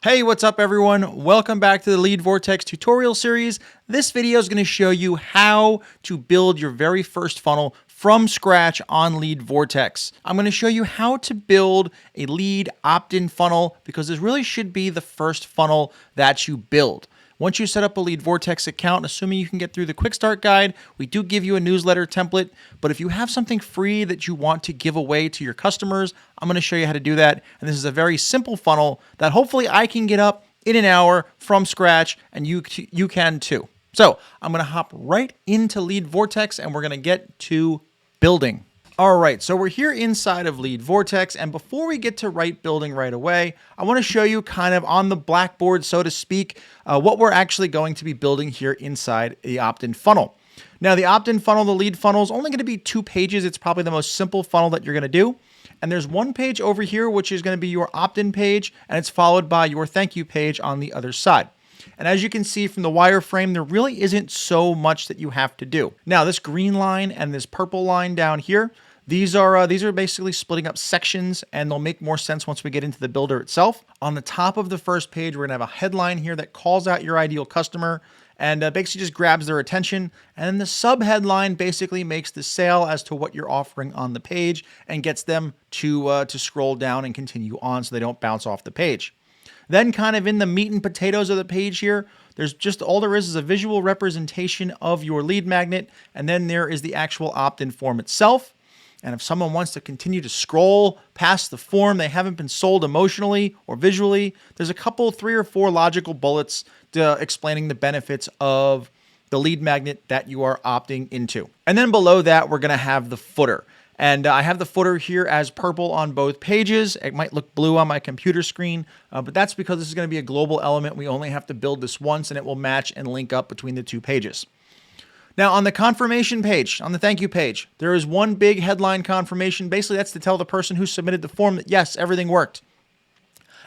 Hey, what's up everyone? Welcome back to the Lead Vortex tutorial series. This video is going to show you how to build your very first funnel from scratch on Lead Vortex. I'm going to show you how to build a lead opt-in funnel because this really should be the first funnel that you build. Once you set up a Lead Vortex account, assuming you can get through the quick start guide, we do give you a newsletter template. But if you have something free that you want to give away to your customers, I'm going to show you how to do that. And this is a very simple funnel that hopefully I can get up in an hour from scratch, and you can too. So I'm going to hop right into Lead Vortex and we're going to get to building. All right, so we're here inside of Lead Vortex, and before we get to write building right away, I want to show you kind of on the blackboard, so to speak, what we're actually going to be building here inside the opt-in funnel. Now, the opt-in funnel, the lead funnel, is only going to be 2 pages. It's probably the most simple funnel that you're going to do. And there's one page over here, which is going to be your opt-in page, and it's followed by your thank you page on the other side. And as you can see from the wireframe, there really isn't so much that you have to do. Now, this green line and this purple line down here, these are basically splitting up sections, and they'll make more sense once we get into the builder itself. On the top of the first page, we're going to have a headline here that calls out your ideal customer and basically just grabs their attention. And then the subheadline basically makes the sale as to what you're offering on the page and gets them to scroll down and continue on so they don't bounce off the page. Then kind of in the meat and potatoes of the page here, there's just all there is a visual representation of your lead magnet, and then there is the actual opt-in form itself. And if someone wants to continue to scroll past the form, they haven't been sold emotionally or visually, there's a couple, 3 or 4 logical bullets explaining the benefits of the lead magnet that you are opting into. And then below that, we're going to have the footer. And I have the footer here as purple on both pages. It might look blue on my computer screen, but that's because this is going to be a global element. We only have to build this once, and it will match and link up between the 2 pages. Now, on the confirmation page, on the thank you page, there is one big headline confirmation. Basically, that's to tell the person who submitted the form that, yes, everything worked.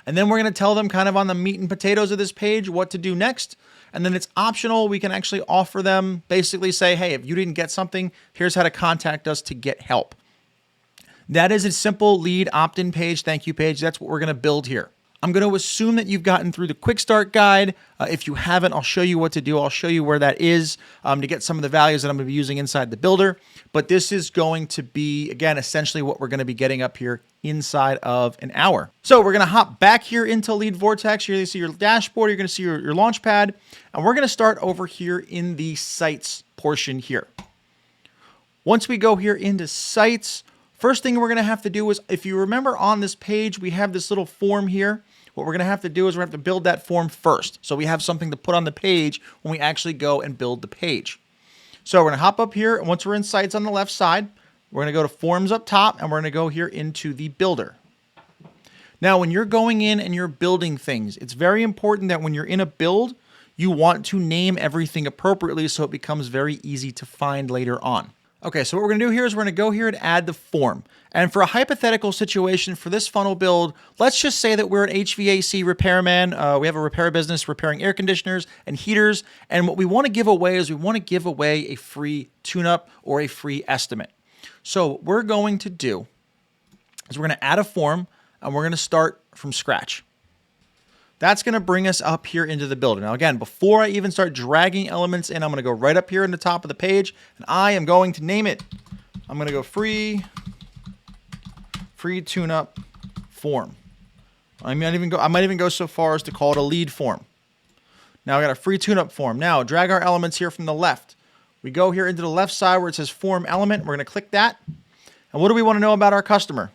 And then we're going to tell them kind of on the meat and potatoes of this page what to do next. And then it's optional. We can actually offer them, basically say, hey, if you didn't get something, here's how to contact us to get help. That is a simple lead opt-in page, thank you page. That's what we're going to build here. I'm going to assume that you've gotten through the quick start guide. If you haven't, I'll show you what to do. I'll show you where that is to get some of the values that I'm going to be using inside the builder. But this is going to be, again, essentially what we're going to be getting up here inside of an hour. So we're going to hop back here into Lead Vortex. You're going to see your dashboard. You're going to see your launch pad. And we're going to start over here in the sites portion here. Once we go here into sites, first thing we're going to have to do is, if you remember on this page, we have this little form here. What we're going to have to do is we're going to have to build that form first. So we have something to put on the page when we actually go and build the page. So we're going to hop up here. And once we're in sites on the left side, we're going to go to forms up top, and we're going to go here into the builder. Now, when you're going in and you're building things, it's very important that when you're in a build, you want to name everything appropriately so it becomes very easy to find later on. Okay, so what we're going to do here is we're going to go here and add the form. And for a hypothetical situation for this funnel build, let's just say that we're an HVAC repairman. We have a repair business repairing air conditioners and heaters. And what we want to give away is we want to give away a free tune-up or a free estimate. So what we're going to do is we're going to add a form, and we're going to start from scratch. That's going to bring us up here into the builder. Now, again, before I even start dragging elements in, I'm going to go right up here in the top of the page, and I am going to name it. I'm going to go free tune-up form. I might even go so far as to call it a lead form. Now, I got a free tune-up form. Now, drag our elements here from the left. We go here into the left side where it says form element. We're going to click that. And what do we want to know about our customer?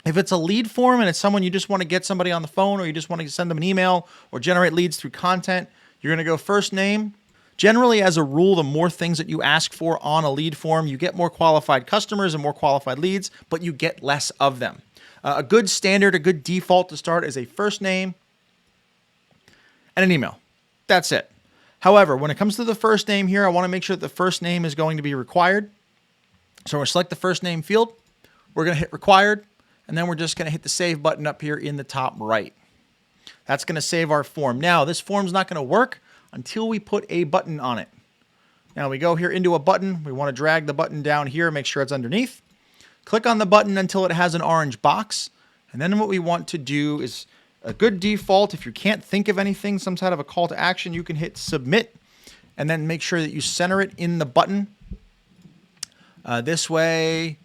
If it's a lead form and it's someone you just want to get somebody on the phone, or you just want to send them an email or generate leads through content, you're going to go first name. Generally, as a rule, the more things that you ask for on a lead form, you get more qualified customers and more qualified leads, but you get less of them. A good standard, a good default to start is a first name and an email. That's it. However, when it comes to the first name here, I want to make sure that the first name is going to be required. So we're going to select the first name field. We're going to hit required. And then we're just going to hit the save button up here in the top right. That's going to save our form. Now, this form's not going to work until we put a button on it. Now, we go here into a button. We want to drag the button down here, make sure it's underneath. Click on the button until it has an orange box. And then what we want to do is A good default, if you can't think of anything, some kind of a call to action, you can hit submit and then make sure that you center it in the button. This way,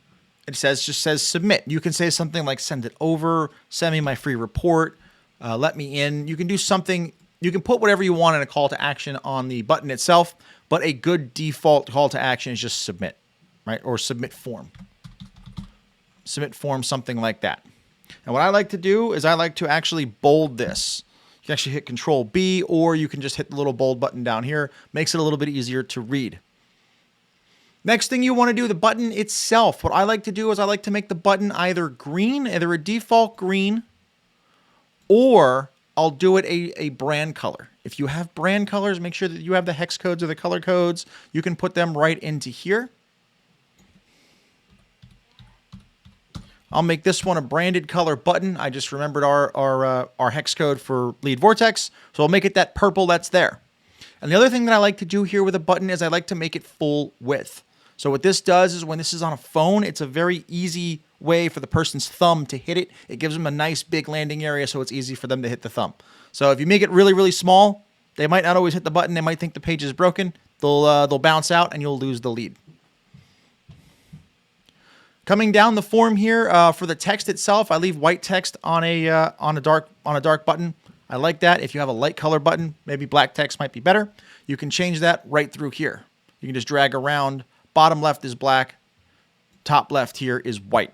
it just says submit. You can say something like send it over, send me my free report, let me in. You can do something, you can put whatever you want in a call to action on the button itself, but a good default call to action is just submit, right? Or submit form. Submit form, something like that. And what I like to do is I like to actually bold this. You can actually hit Control B, or you can just hit the little bold button down here. Makes it a little bit easier to read. Next thing you want to do, the button itself. What I like to do is I like to make the button either green, either a default green, or I'll do it a brand color. If you have brand colors, make sure that you have the hex codes or the color codes. You can put them right into here. I'll make this one a branded color button. I just remembered our hex code for Lead Vortex, so I'll make it that purple that's there. And the other thing that I like to do here with a button is I like to make it full width. So what this does is when this is on a phone, it's a very easy way for the person's thumb to hit it. It gives them a nice big landing area, so it's easy for them to hit the thumb. So if you make it really, really small, they might not always hit the button. They might think the page is broken. They'll bounce out and you'll lose the lead. Coming down the form here for the text itself, I leave white text on a dark button. I like that. If you have a light color button, maybe black text might be better. You can change that right through here. You can just drag around. Bottom left is black. Top left here is white.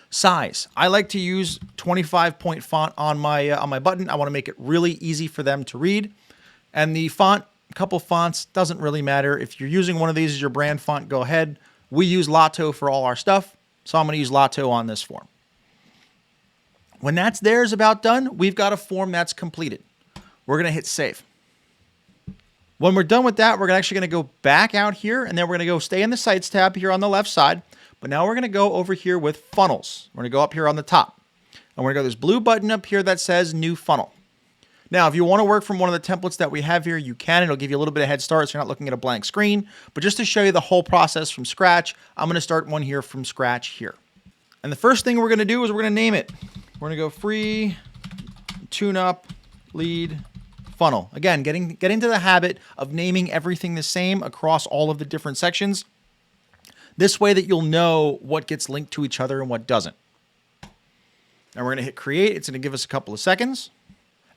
Size. I like to use 25-point font on my button. I want to make it really easy for them to read. And the font, a couple fonts, doesn't really matter. If you're using one of these as your brand font, go ahead. We use Lotto for all our stuff, so I'm going to use Lotto on this form. When that's there is about done, we've got a form that's completed. We're going to hit save. When we're done with that, we're actually going to go back out here, and then we're going to go stay in the Sites tab here on the left side. But now we're going to go over here with funnels. We're going to go up here on the top. And we're going to go to this blue button up here that says New Funnel. Now, if you want to work from one of the templates that we have here, you can. It'll give you a little bit of head start so you're not looking at a blank screen. But just to show you the whole process from scratch, I'm going to start one here from scratch here. And the first thing we're going to do is we're going to name it. We're going to go free tune-up lead funnel. Again, get into the habit of naming everything the same across all of the different sections. This way that you'll know what gets linked to each other and what doesn't. And we're going to hit create. It's going to give us a couple of seconds.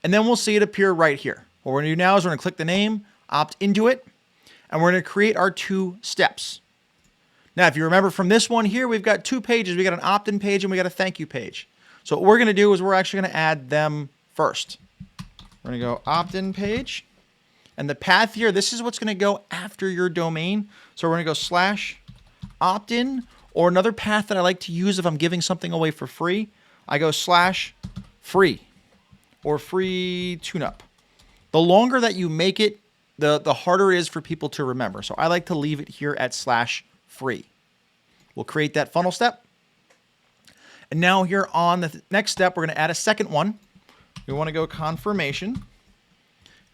And then we'll see it appear right here. What we're going to do now is we're going to click the name, opt into it, and we're going to create our 2 steps. Now, if you remember from this one here, we've got 2 pages. We got an opt-in page and we got a thank you page. So what we're going to do is we're actually going to add them first. We're going to go opt-in page. And the path here, this is what's going to go after your domain. So we're going to go /opt-in, or another path that I like to use if I'm giving something away for free. I go /free. Or free tune-up. The longer that you make it, the harder it is for people to remember. So I like to leave it here at /free. We'll create that funnel step. And now here on the next step, we're going to add a second one. We want to go confirmation.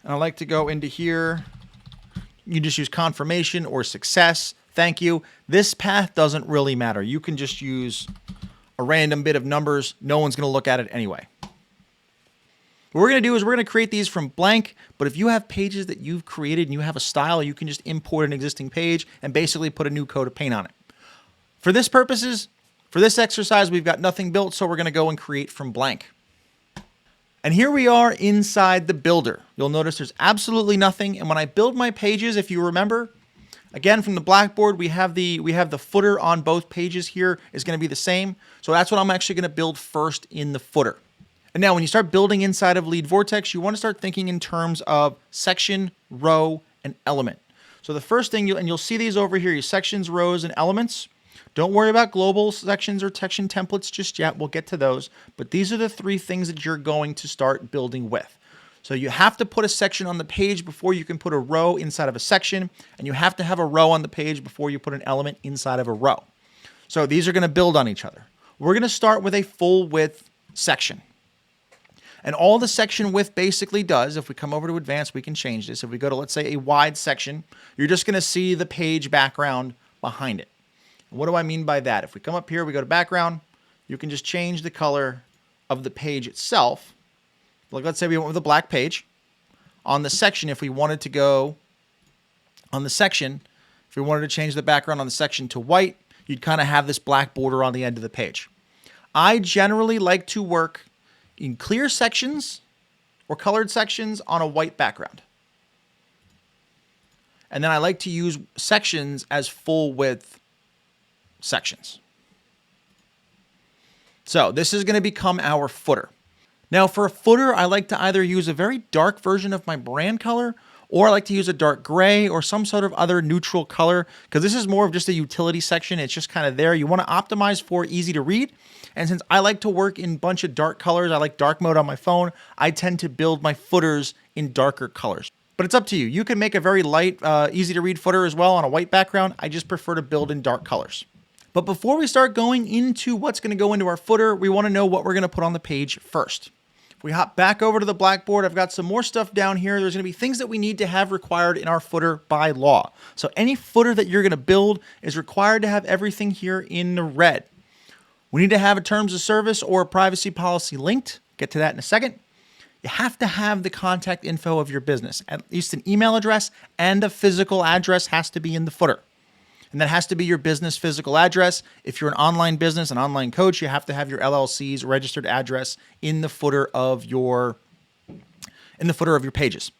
And I like to go into here. You just use confirmation or success. Thank you. This path doesn't really matter. You can just use a random bit of numbers. No one's going to look at it anyway. What we're going to do is we're going to create these from blank, but if you have pages that you've created and you have a style, you can just import an existing page and basically put a new coat of paint on it. For this purposes, for this exercise, we've got nothing built, so we're going to go and create from blank. And here we are inside the builder. You'll notice there's absolutely nothing, and when I build my pages, if you remember, again, from the Blackboard, we have the footer on both pages here is going to be the same. So that's what I'm actually going to build first in the footer. And now when you start building inside of Lead Vortex, you want to start thinking in terms of section, row, and element. So the first thing, you'll see these over here, your sections, rows, and elements. Don't worry about global sections or section templates just yet. We'll get to those. But these are the 3 things that you're going to start building with. So you have to put a section on the page before you can put a row inside of a section. And you have to have a row on the page before you put an element inside of a row. So these are going to build on each other. We're going to start with a full width section. And all the section width basically does, if we come over to advanced, we can change this. If we go to, let's say, a wide section, you're just going to see the page background behind it. And what do I mean by that? If we come up here, we go to background, you can just change the color of the page itself, like let's say we went with a black page, on the section, if we wanted to go on the section, if we wanted to change the background on the section to white, you'd kind of have this black border on the end of the page. I generally like to work in clear sections or colored sections on a white background. And then I like to use sections as full width sections. So this is going to become our footer. Now for a footer, I like to either use a very dark version of my brand color, or I like to use a dark gray or some sort of other neutral color, because this is more of just a utility section. It's just kind of there. You want to optimize for easy to read. And since I like to work in a bunch of dark colors, I like dark mode on my phone, I tend to build my footers in darker colors. But it's up to you. You can make a very light, easy to read footer as well on a white background. I just prefer to build in dark colors. But before we start going into what's going to go into our footer, we want to know what we're going to put on the page first. If we hop back over to the Blackboard, I've got some more stuff down here. There's going to be things that we need to have required in our footer by law. So any footer that you're going to build is required to have everything here in the red. We need to have a terms of service or a privacy policy linked. Get to that in a second. You have to have the contact info of your business. At least an email address and a physical address has to be in the footer. And that has to be your business physical address. If you're an online business, an online coach, you have to have your LLC's registered address in the footer of your pages.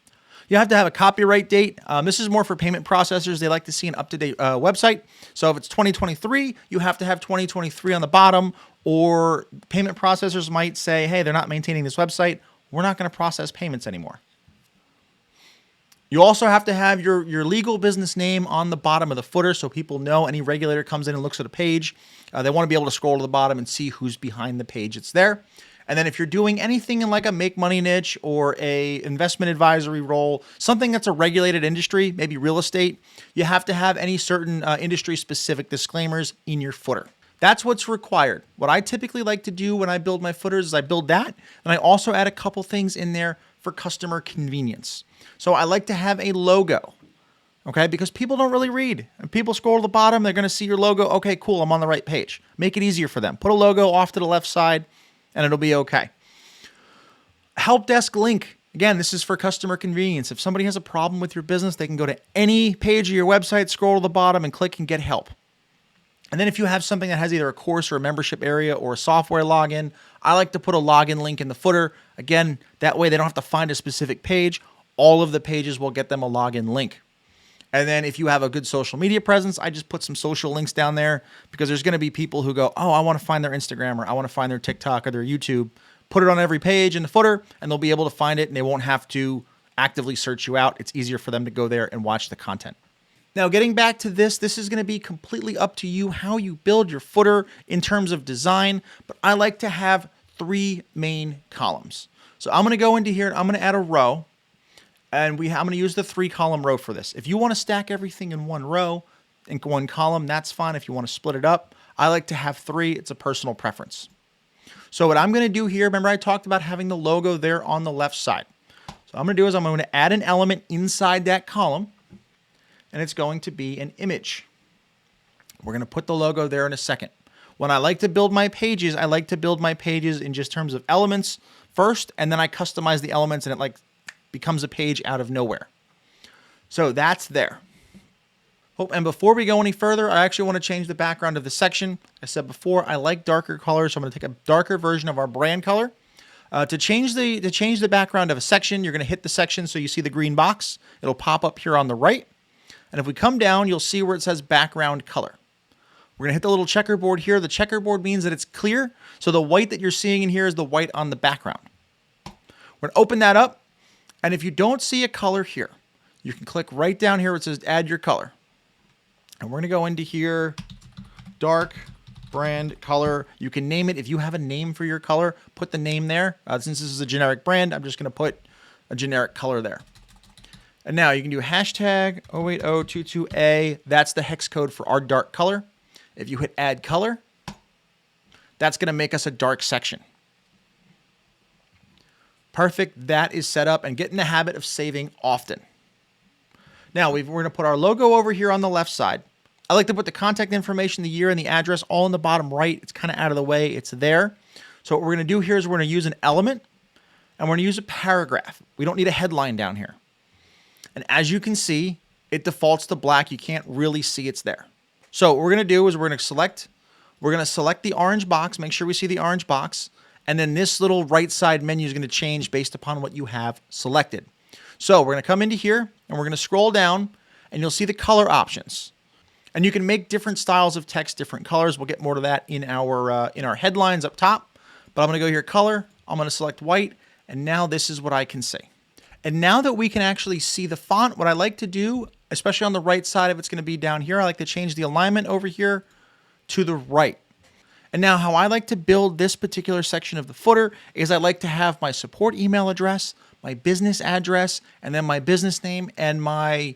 You have to have a copyright date. This is more for payment processors. They like to see an up-to-date website. So if it's 2023, you have to have 2023 on the bottom, or payment processors might say, hey, they're not maintaining this website. We're not going to process payments anymore. You also have to have your legal business name on the bottom of the footer so people know. Any regulator comes in and looks at a page, they want to be able to scroll to the bottom and see who's behind the page. It's there. And then if you're doing anything in like a make money niche or a investment advisory role, something that's a regulated industry, maybe real estate, you have to have any certain industry specific disclaimers in your footer. That's what's required. What I typically like to do when I build my footers is I build that, and I also add a couple things in there for customer convenience. So I like to have a logo, okay? Because people don't really read. And people scroll to the bottom, they're going to see your logo. Okay, cool, I'm on the right page. Make it easier for them. Put a logo off to the left side, and it'll be okay. Help desk link. Again, this is for customer convenience. If somebody has a problem with your business, they can go to any page of your website, scroll to the bottom, and click and get help. And then if you have something that has either a course or a membership area or a software login, I like to put a login link in the footer. Again, that way they don't have to find a specific page. All of the pages will get them a login link. And then if you have a good social media presence, I just put some social links down there, because there's going to be people who go, oh, I want to find their Instagram, or I want to find their TikTok or their YouTube. Put it on every page in the footer and they'll be able to find it, and they won't have to actively search you out. It's easier for them to go there and watch the content. Now, getting back to this is going to be completely up to you how you build your footer in terms of design, but I like to have 3 main columns. So I'm going to go into here and I'm going to add a row, and I'm going to use the 3-column row for this. If you want to stack everything in one row, in one column, that's fine. If you want to split it up, I like to have 3. It's a personal preference. So what I'm going to do here, remember I talked about having the logo there on the left side. So I'm going to do is I'm going to add an element inside that column, and it's going to be an image. We're going to put the logo there in a second. When I like to build my pages, I like to build my pages in just terms of elements first, and then I customize the elements, and it like becomes a page out of nowhere. So that's there. Oh, and before we go any further, I actually want to change the background of the section. I said before, I like darker colors, so I'm going to take a darker version of our brand color. To change the background of a section, you're going to hit the section so you see the green box. It'll pop up here on the right. And if we come down, you'll see where it says background color. We're going to hit the little checkerboard here. The checkerboard means that it's clear. So the white that you're seeing in here is the white on the background. We're going to open that up. And if you don't see a color here, you can click right down here where it says add your color. And we're going to go into here, dark brand color. You can name it. If you have a name for your color, put the name there. Since this is a generic brand, I'm just going to put a generic color there. And now you can do hashtag 08022A. That's the hex code for our dark color. If you hit add color, that's going to make us a dark section. Perfect. That is set up, and get in the habit of saving often. Now we're going to put our logo over here on the left side. I like to put the contact information, the year, and the address all in the bottom right. It's kind of out of the way. It's there. So what we're going to do here is we're going to use an element and we're going to use a paragraph. We don't need a headline down here. And as you can see, it defaults to black. You can't really see it's there. So what we're going to do is we're going to select the orange box, make sure we see the orange box, and then this little right side menu is going to change based upon what you have selected. So we're going to come into here and we're going to scroll down and you'll see the color options. And you can make different styles of text, different colors. We'll get more to that in our headlines up top. But I'm going to go here, color. I'm going to select white. And now this is what I can see. And now that we can actually see the font, what I like to do, especially on the right side, if it's going to be down here, I like to change the alignment over here to the right. And now how I like to build this particular section of the footer is I like to have my support email address, my business address, and then my business name and my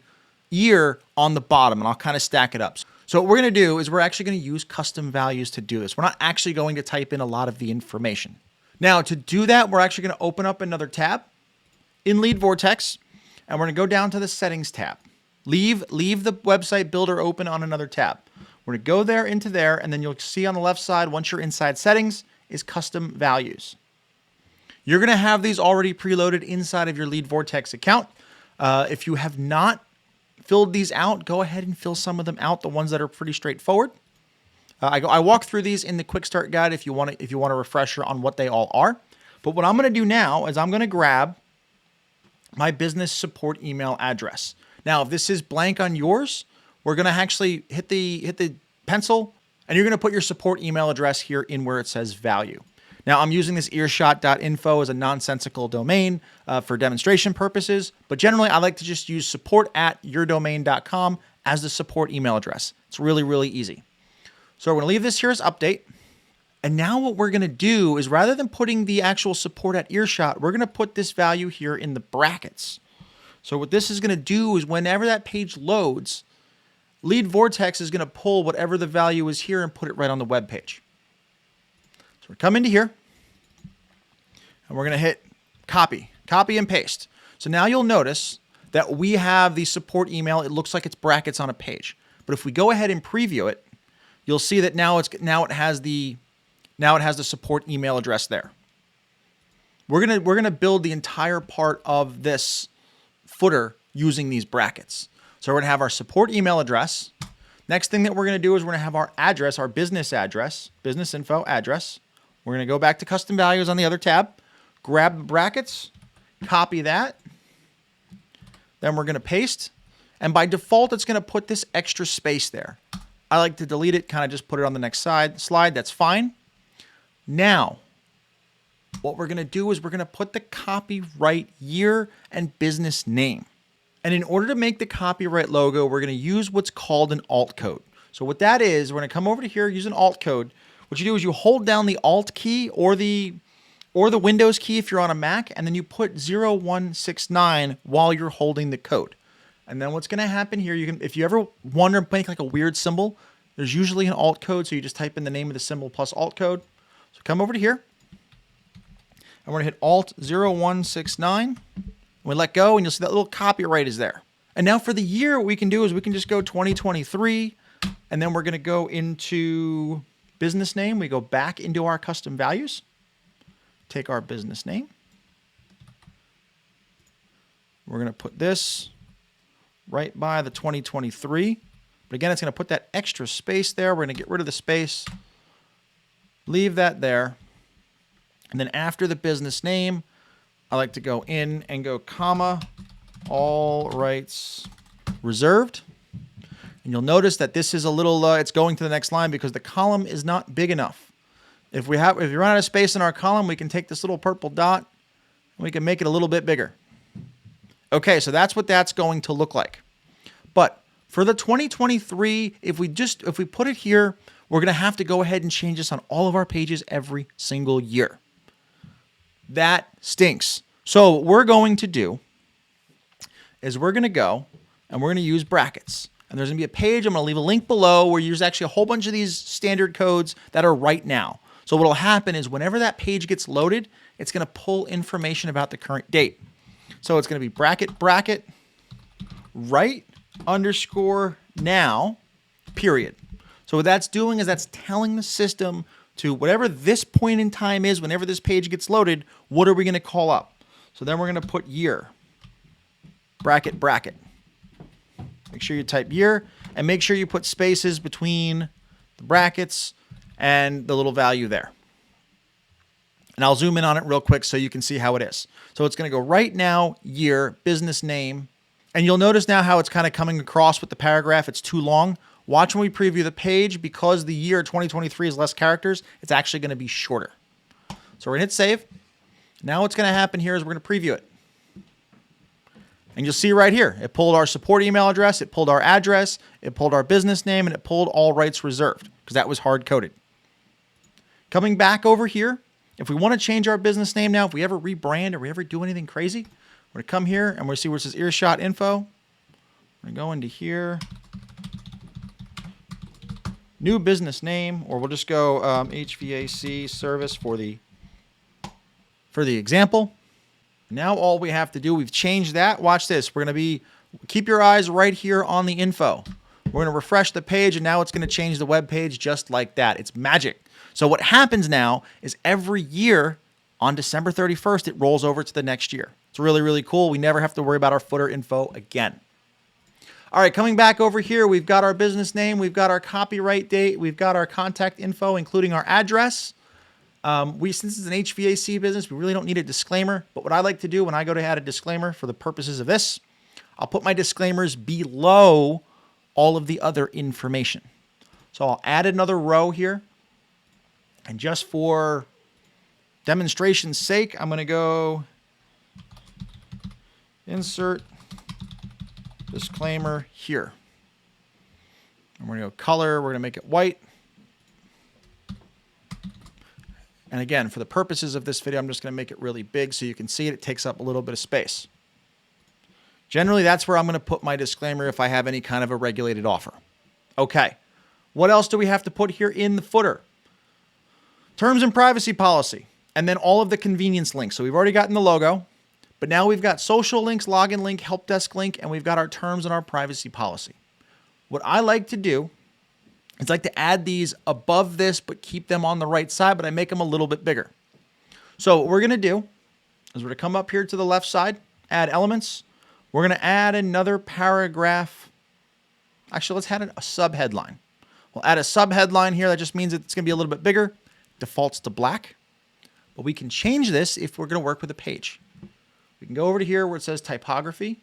year on the bottom, and I'll kind of stack it up. So what we're going to do is we're actually going to use custom values to do this. We're not actually going to type in a lot of the information. Now to do that, we're actually going to open up another tab in Lead Vortex, and we're going to go down to the settings tab. Leave the website builder open on another tab. We're going to go there into there, and then you'll see on the left side, once you're inside settings, is custom values. You're going to have these already preloaded inside of your Lead Vortex account. If you have not filled these out, go ahead and fill some of them out, the ones that are pretty straightforward. I walk through these in the quick start guide if you want a refresher on what they all are. But what I'm going to do now is I'm going to grab my business support email address. Now, if this is blank on yours, we're going to actually hit the pencil and you're going to put your support email address here in where it says value. Now, I'm using this earshot.info as a nonsensical domain for demonstration purposes, but generally I like to just use support@yourdomain.com as the support email address. It's really, really easy. So we're going to leave this here as update. And now what we're going to do is rather than putting the actual support at earshot, we're going to put this value here in the brackets. So what this is going to do is whenever that page loads, Lead Vortex is going to pull whatever the value is here and put it right on the web page. So we're coming to here and we're going to hit copy and paste. So now you'll notice that we have the support email. It looks like it's brackets on a page. But if we go ahead and preview it, you'll see that now it has the support email address there. We're going to build the entire part of this footer using these brackets. So we're going to have our support email address. Next thing that we're going to do is we're going to have our address, our business address, business info address. We're going to go back to custom values on the other tab, grab the brackets, copy that. Then we're going to paste. And by default, it's going to put this extra space there. I like to delete it, kind of just put it on the next slide. That's fine. Now, what we're going to do is we're going to put the copyright year and business name. And in order to make the copyright logo, we're going to use what's called an alt code. So what that is, we're going to come over to here, use an alt code. What you do is you hold down the alt key or the Windows key if you're on a Mac, and then you put 0169 while you're holding the code. And then what's going to happen here, if you ever wonder to make like a weird symbol, there's usually an alt code. So you just type in the name of the symbol plus alt code. So come over to here and we're going to hit alt 0169. We let go and you'll see that little copyright is there. And now for the year, what we can do is we can just go 2023 and then we're going to go into business name. We go back into our custom values, take our business name. We're going to put this right by the 2023. But again, it's going to put that extra space there. We're going to get rid of the space, leave that there. And then after the business name, I like to go in and go comma, all rights reserved. And you'll notice that this is a little, it's going to the next line because the column is not big enough. If you run out of space in our column, we can take this little purple dot and we can make it a little bit bigger. Okay, so that's what that's going to look like. But for the 2023, if we put it here, we're going to have to go ahead and change this on all of our pages every single year. That stinks. So what we're going to do is we're going to go and we're going to use brackets. And there's going to be a page. I'm going to leave a link below where there's actually a whole bunch of these standard codes that are right now. So what will happen is whenever that page gets loaded, it's going to pull information about the current date. So it's going to be bracket, right _ now, period. So what that's doing is that's telling the system to whatever this point in time is, whenever this page gets loaded, what are we going to call up? So then we're going to put year, bracket, bracket. Make sure you type year and make sure you put spaces between the brackets and the little value there. And I'll zoom in on it real quick so you can see how it is. So it's going to go right now, year, business name. And you'll notice now how it's kind of coming across with the paragraph. It's too long. Watch when we preview the page, because the year 2023 is less characters, it's actually going to be shorter. So we're going to hit save. Now what's going to happen here is we're going to preview it. And you'll see right here, it pulled our support email address, it pulled our address, it pulled our business name, and it pulled all rights reserved because that was hard-coded. Coming back over here, if we want to change our business name now, if we ever rebrand or we ever do anything crazy, we're going to come here and we're going to see where it says Earshot Info. We're going to go into here. New business name, or we'll just go HVAC service for the example. Now all we have to do, we've changed that. Watch this. We're going to keep your eyes right here on the info. We're going to refresh the page, and now it's going to change the web page just like that. It's magic. So what happens now is every year on December 31st, it rolls over to the next year. It's really, really cool. We never have to worry about our footer info again. All right, coming back over here, we've got our business name, we've got our copyright date, we've got our contact info, including our address. Since it's an HVAC business, we really don't need a disclaimer. But what I like to do when I go to add a disclaimer for the purposes of this, I'll put my disclaimers below all of the other information. So I'll add another row here. And just for demonstration's sake, I'm going to go insert disclaimer here. And we're going to go color. We're going to make it white. And again, for the purposes of this video, I'm just going to make it really big so you can see it. It takes up a little bit of space. Generally, that's where I'm going to put my disclaimer if I have any kind of a regulated offer. Okay. What else do we have to put here in the footer? Terms and privacy policy, and then all of the convenience links. So we've already gotten the logo, but now we've got social links, login link, help desk link, and we've got our terms and our privacy policy. What I like to do is like to add these above this, but keep them on the right side, but I make them a little bit bigger. So what we're going to do is we're going to come up here to the left side, add elements. We're going to add another paragraph. Actually, let's add a subheadline. We'll add a subheadline here. That just means it's going to be a little bit bigger. Defaults to black. But we can change this if we're going to work with a page. We can go over to here where it says typography.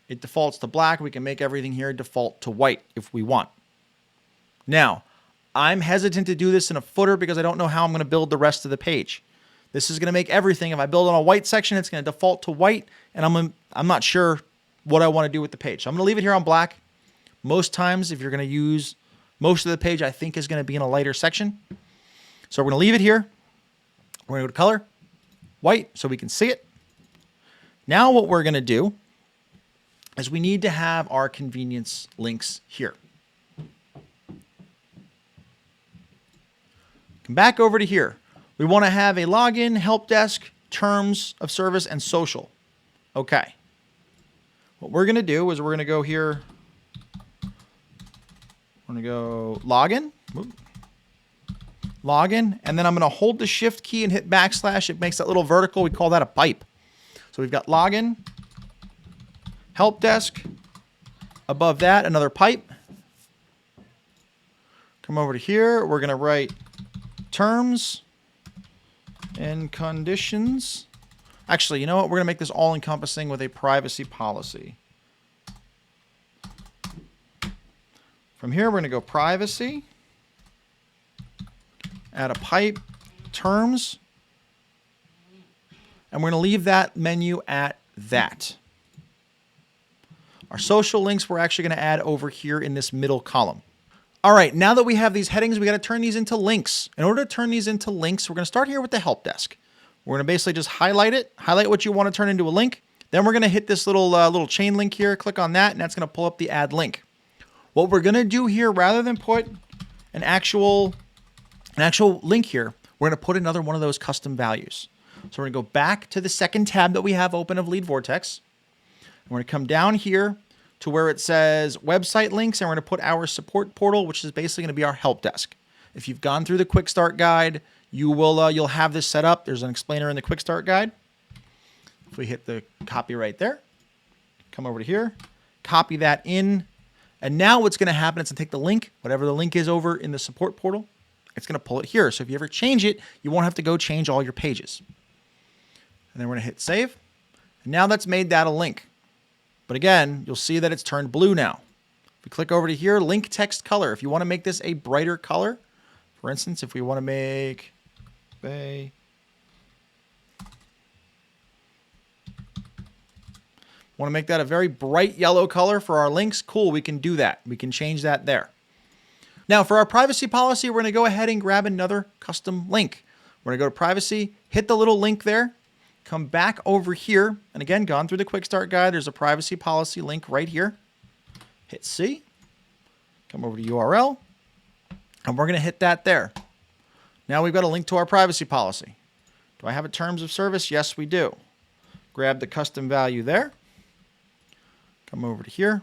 It defaults to black. We can make everything here default to white if we want. Now, I'm hesitant to do this in a footer because I don't know how I'm going to build the rest of the page. This is going to make everything, if I build on a white section, it's going to default to white, and I'm not sure what I want to do with the page. So I'm going to leave it here on black. Most times, if you're going to use most of the page, I think is going to be in a lighter section. So we're going to leave it here. We're going to go to color, white, so we can see it. Now what we're going to do is we need to have our convenience links here. Come back over to here. We want to have a login, help desk, terms of service, and social. Okay. What we're going to do is we're going to go here. We're going to go login. Login. And then I'm going to hold the shift key and hit backslash. It makes that little vertical. We call that a pipe. So we've got login, help desk. Above that, another pipe. Come over to here. We're going to write terms and conditions. Actually, you know what? We're going to make this all encompassing with a privacy policy. From here, we're going to go privacy, add a pipe, terms, and we're going to leave that menu at that. Our social links we're actually going to add over here in this middle column. All right, now that we have these headings, we got to turn these into links. In order to turn these into links, we're going to start here with the help desk. We're going to basically just highlight it, highlight what you want to turn into a link. Then we're going to hit this little chain link here, click on that, and that's going to pull up the add link. What we're going to do here, rather than put an actual link here, we're going to put another one of those custom values. So we're going to go back to the second tab that we have open of Lead Vortex. We're going to come down here to where it says website links, and we're going to put our support portal, which is basically going to be our help desk. If you've gone through the quick start guide, you'll have this set up. There's an explainer in the quick start guide. If we hit the copy right there, come over to here, copy that in. And now what's going to happen is to take the link, whatever the link is over in the support portal, it's going to pull it here. So if you ever change it, you won't have to go change all your pages. And then we're going to hit save. And now that's made that a link. But again, you'll see that it's turned blue now. If we click over to here, link text color. If you want to make this a brighter color, for instance, if we want to make that a very bright yellow color for our links, cool, we can do that. We can change that there. Now for our privacy policy, we're going to go ahead and grab another custom link. We're going to go to privacy, hit the little link there, come back over here, and again, gone through the quick start guide, there's a privacy policy link right here. Hit C, come over to URL, and we're going to hit that there. Now we've got a link to our privacy policy. Do I have a terms of service? Yes, we do. Grab the custom value there. Come over to here.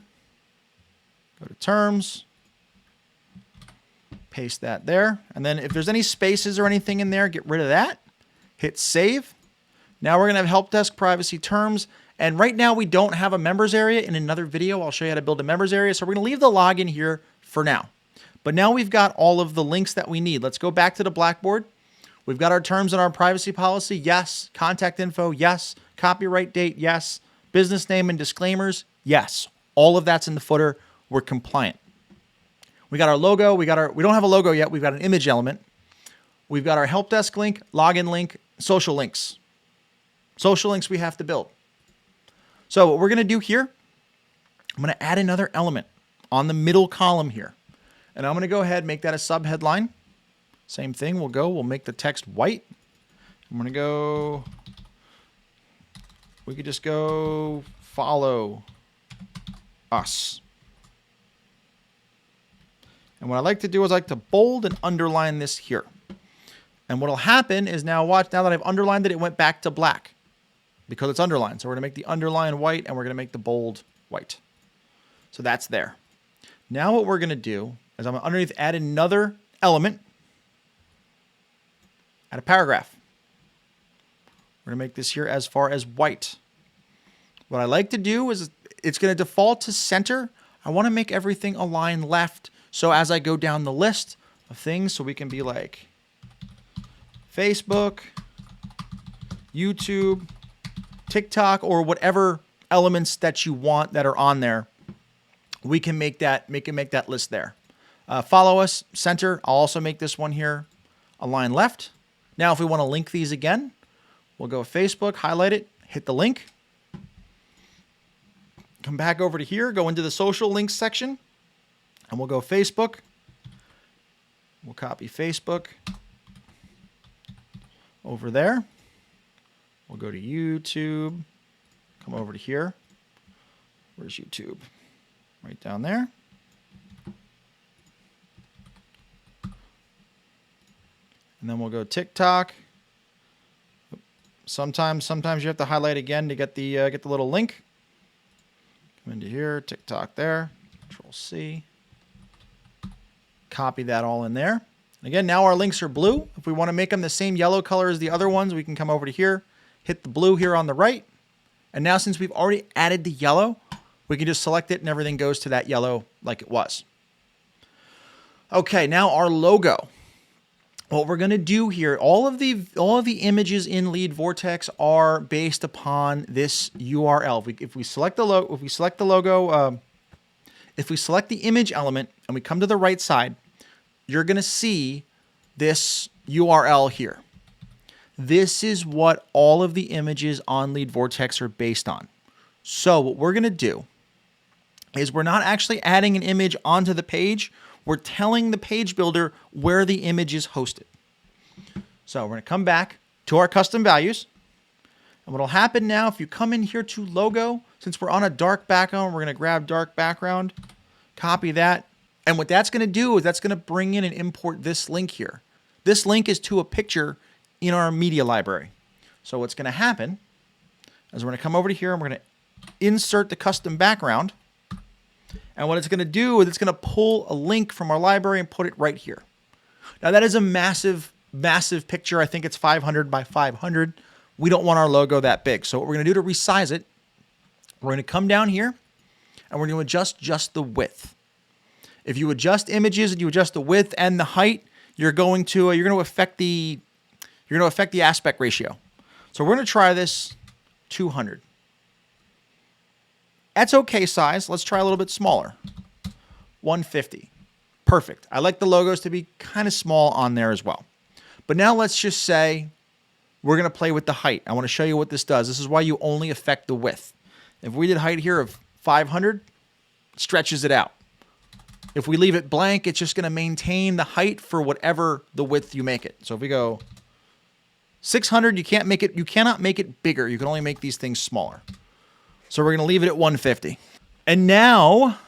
Go to terms. Paste that there. And then if there's any spaces or anything in there, get rid of that. Hit save. Now we're going to have help desk privacy terms. And right now we don't have a members area. In another video, I'll show you how to build a members area. So we're going to leave the login here for now. But now we've got all of the links that we need. Let's go back to the Blackboard. We've got our terms and our privacy policy. Yes. Contact info. Yes. Copyright date. Yes. Business name and disclaimers. Yes. All of that's in the footer. We're compliant. We got our logo. We don't have a logo yet. We've got an image element. We've got our help desk link, login link, social links. Social links we have to build. So what we're going to do here, I'm going to add another element on the middle column here. And I'm going to go ahead and make that a subheadline. Same thing. We'll make the text white. I'm going to go, we could just go follow us. And what I like to do is I like to bold and underline this here. And what'll happen is now that I've underlined it, it went back to black because it's underlined. So we're going to make the underline white and we're going to make the bold white. So that's there. Now what we're going to do is I'm going to underneath add another element, add a paragraph. We're going to make this here as far as white. What I like to do is it's going to default to center. I want to make everything align left. So as I go down the list of things, so we can be like Facebook, YouTube, TikTok, or whatever elements that you want that are on there, we can make that list there. Follow us, center. I'll also make this one here align left. Now, if we want to link these again, we'll go Facebook, highlight it, hit the link. Come back over to here, go into the social links section, and we'll go Facebook. We'll copy Facebook over there. We'll go to YouTube, come over to here. Where's YouTube? Right down there. And then we'll go TikTok. Sometimes you have to highlight again to get the little link. Come into here, TikTok there, Control C. Copy that all in there. And again, now our links are blue. If we want to make them the same yellow color as the other ones, we can come over to here, hit the blue here on the right. And now since we've already added the yellow, we can just select it and everything goes to that yellow like it was. Okay, now our logo. What we're going to do here, all of the images in Lead Vortex are based upon this URL. If we select the logo, if we select the image element and we come to the right side, you're going to see this URL here. This is what all of the images on Lead Vortex are based on. So what we're going to do is we're not actually adding an image onto the page. We're telling the page builder where the image is hosted. So we're going to come back to our custom values. And what will happen now, if you come in here to logo, since we're on a dark background, we're going to grab dark background, copy that. And what that's going to do is that's going to bring in and import this link here. This link is to a picture in our media library. So what's going to happen is we're going to come over to here and we're going to insert the custom background. And what it's going to do is it's going to pull a link from our library and put it right here. Now that is a massive, massive picture. I think it's 500 by 500. We don't want our logo that big. So what we're going to do to resize it, we're going to come down here and we're going to adjust just the width. If you adjust images and you adjust the width and the height, you're going to affect the aspect ratio. So we're going to try this 200. That's okay size. Let's try a little bit smaller. 150. Perfect. I like the logos to be kind of small on there as well. But now let's just say we're going to play with the height. I want to show you what this does. This is why you only affect the width. If we did height here of 500, it stretches it out. If we leave it blank, it's just going to maintain the height for whatever the width you make it. So if we go 600, you cannot make it bigger. You can only make these things smaller. So we're going to leave it at 150. And now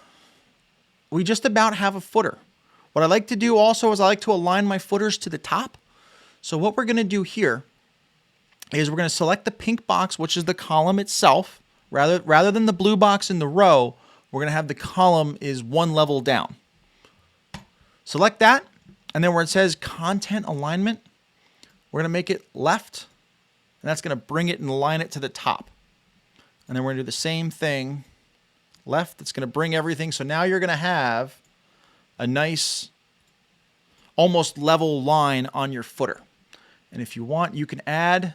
we just about have a footer. What I like to do also is I like to align my footers to the top. So what we're going to do here is we're going to select the pink box, which is the column itself. Rather than the blue box in the row, we're going to have the column is one level down. Select that. And then where it says content alignment, we're going to make it left. And that's going to bring it and align it to the top. And then we're going to do the same thing left. It's going to bring everything. So now you're going to have a nice, almost level line on your footer. And if you want, you can add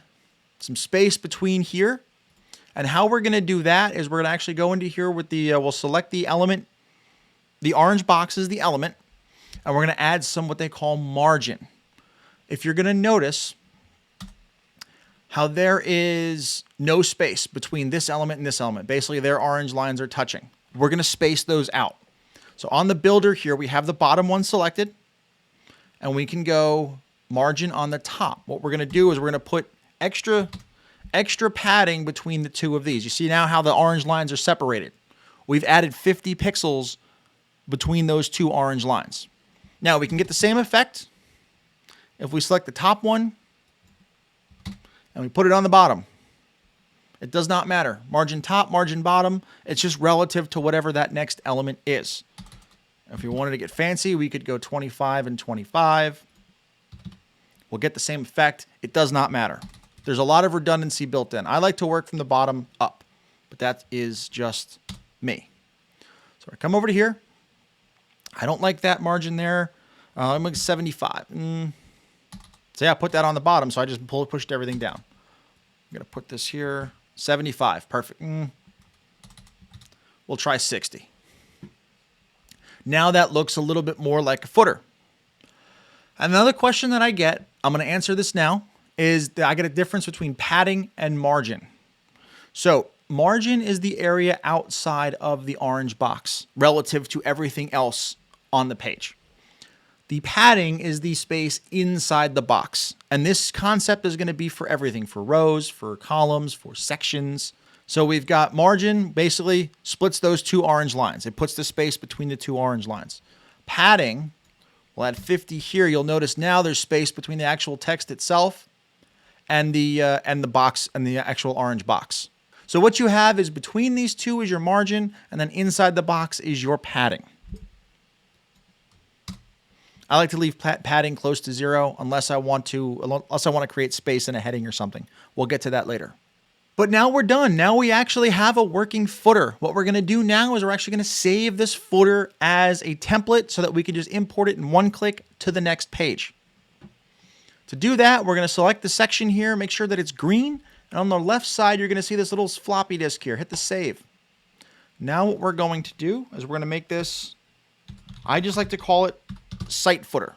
some space between here. And how we're going to do that is we're going to actually go into here with the, we'll select the element. The orange box is the element. And we're going to add some what they call margin. If you're going to notice how there is no space between this element and this element. Basically, their orange lines are touching. We're going to space those out. So on the builder here, we have the bottom one selected. And we can go margin on the top. What we're going to do is we're going to put extra padding between the two of these. You see now how the orange lines are separated. We've added 50 pixels between those two orange lines. Now we can get the same effect if we select the top one and we put it on the bottom. It does not matter. Margin top, margin bottom. It's just relative to whatever that next element is. If we wanted to get fancy, we could go 25 and 25. We'll get the same effect. It does not matter. There's a lot of redundancy built in. I like to work from the bottom up, but that is just me. So I come over to here. I don't like that margin there. I'm like 75. So yeah, I put that on the bottom, so I just pushed everything down. I'm going to put this here. 75. Perfect. We'll try 60. Now that looks a little bit more like a footer. Another question that I get, I'm going to answer this now, is that I get a difference between padding and margin. So margin is the area outside of the orange box relative to everything else on the page. The padding is the space inside the box. And this concept is going to be for everything, for rows, for columns, for sections. So we've got margin basically splits those two orange lines. It puts the space between the two orange lines. Padding, we'll add 50 here. You'll notice now there's space between the actual text itself and the box and the actual orange box. So what you have is between these two is your margin, and then inside the box is your padding. I like to leave padding close to 0 unless I want to create space in a heading or something. We'll get to that later. But now we're done. Now we actually have a working footer. What we're going to do now is we're actually going to save this footer as a template so that we can just import it in one click to the next page. To do that, we're going to select the section here, make sure that it's green. And on the left side, you're going to see this little floppy disk here. Hit the save. Now what we're going to do is we're going to make this, I just like to call it site footer.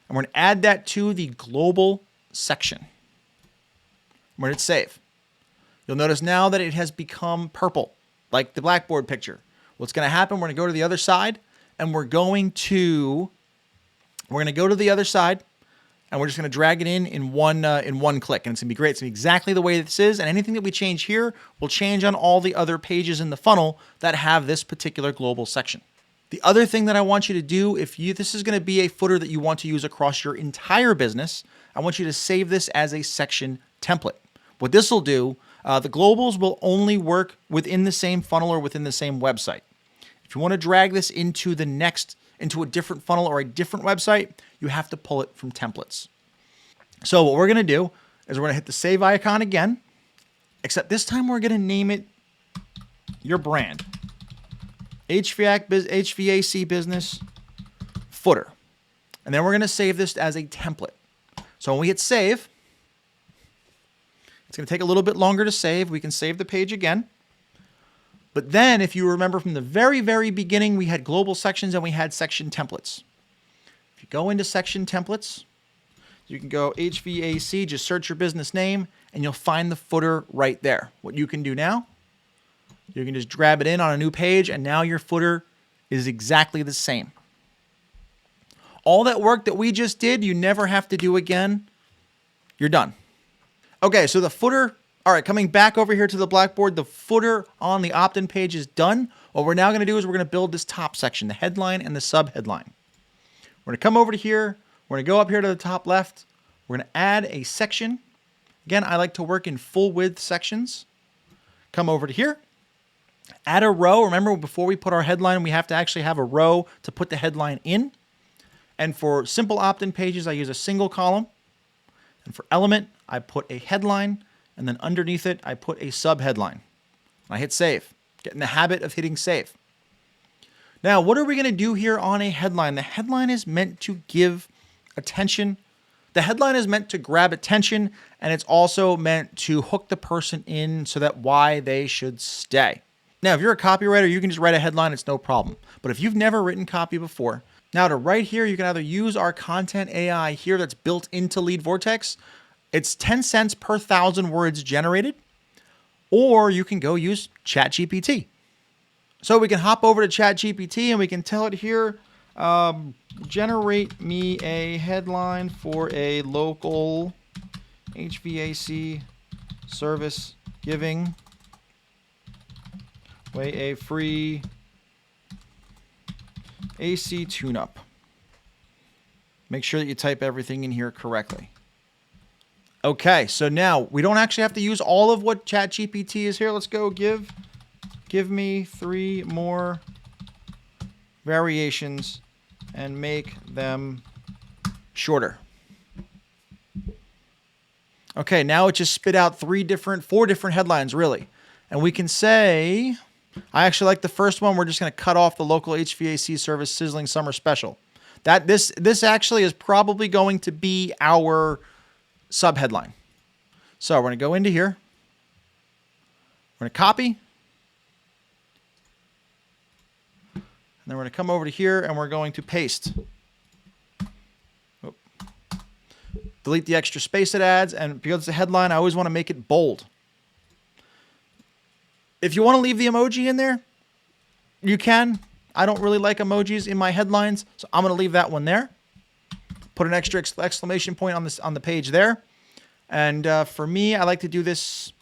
And we're going to add that to the global section. We're going to hit save. You'll notice now that it has become purple, like the Blackboard picture. What's going to happen, we're going to go to the other side, and we're going to go to the other side, and we're just going to drag it in one click. And it's going to be great. It's going to be exactly the way this is, and anything that we change here will change on all the other pages in the funnel that have this particular global section. The other thing that I want you to do, this is going to be a footer that you want to use across your entire business, I want you to save this as a section template. What this will do, the globals will only work within the same funnel or within the same website. If you want to drag this into the next into a different funnel or a different website, you have to pull it from templates. So what we're going to do is we're going to hit the save icon again, except this time we're going to name it your brand. HVAC business footer. And then we're going to save this as a template. So when we hit save, it's going to take a little bit longer to save. We can save the page again. But then if you remember from the very, very beginning, we had global sections and we had section templates. If you go into section templates, you can go HVAC, just search your business name, and you'll find the footer right there. What you can do now, you can just grab it in on a new page, and now your footer is exactly the same. All that work that we just did, you never have to do again. You're done. Okay, so the footer, all right, coming back over here to the Blackboard, the footer on the opt-in page is done. What we're now going to do is we're going to build this top section, the headline and the sub-headline. We're going to come over to here. We're going to go up here to the top left. We're going to add a section. Again, I like to work in full width sections. Come over to here. Add a row. Remember, before we put our headline, we have to actually have a row to put the headline in. And for simple opt-in pages, I use a single column. And for element, I put a headline. And then underneath it, I put a sub-headline. I hit save. Get in the habit of hitting save. Now, what are we going to do here on a headline? The headline is meant to give attention. The headline is meant to grab attention, and it's also meant to hook the person in so that why they should stay. Now, if you're a copywriter, you can just write a headline. It's no problem. But if you've never written copy before, now to write here, you can either use our content AI here that's built into Lead Vortex. It's 10 cents per 1,000 words generated, or you can go use ChatGPT. So we can hop over to ChatGPT and we can tell it here, generate me a headline for a local HVAC service giving away a free AC tune-up. Make sure that you type everything in here correctly. Okay, so now we don't actually have to use all of what ChatGPT is here. Let's go give me 3 more variations and make them shorter. Okay, now it just spit out 4 different headlines, really. And we can say, I actually like the first one. We're just going to cut off the local HVAC service sizzling summer special. This actually is probably going to be our sub-headline. So we're going to go into here. We're going to copy. And then we're going to come over to here and we're going to paste. Oh. Delete the extra space it adds. And because it's a headline, I always want to make it bold. If you want to leave the emoji in there, you can. I don't really like emojis in my headlines, so I'm going to leave that one there. Put an extra exclamation point on the page there. And for me, I like to do this.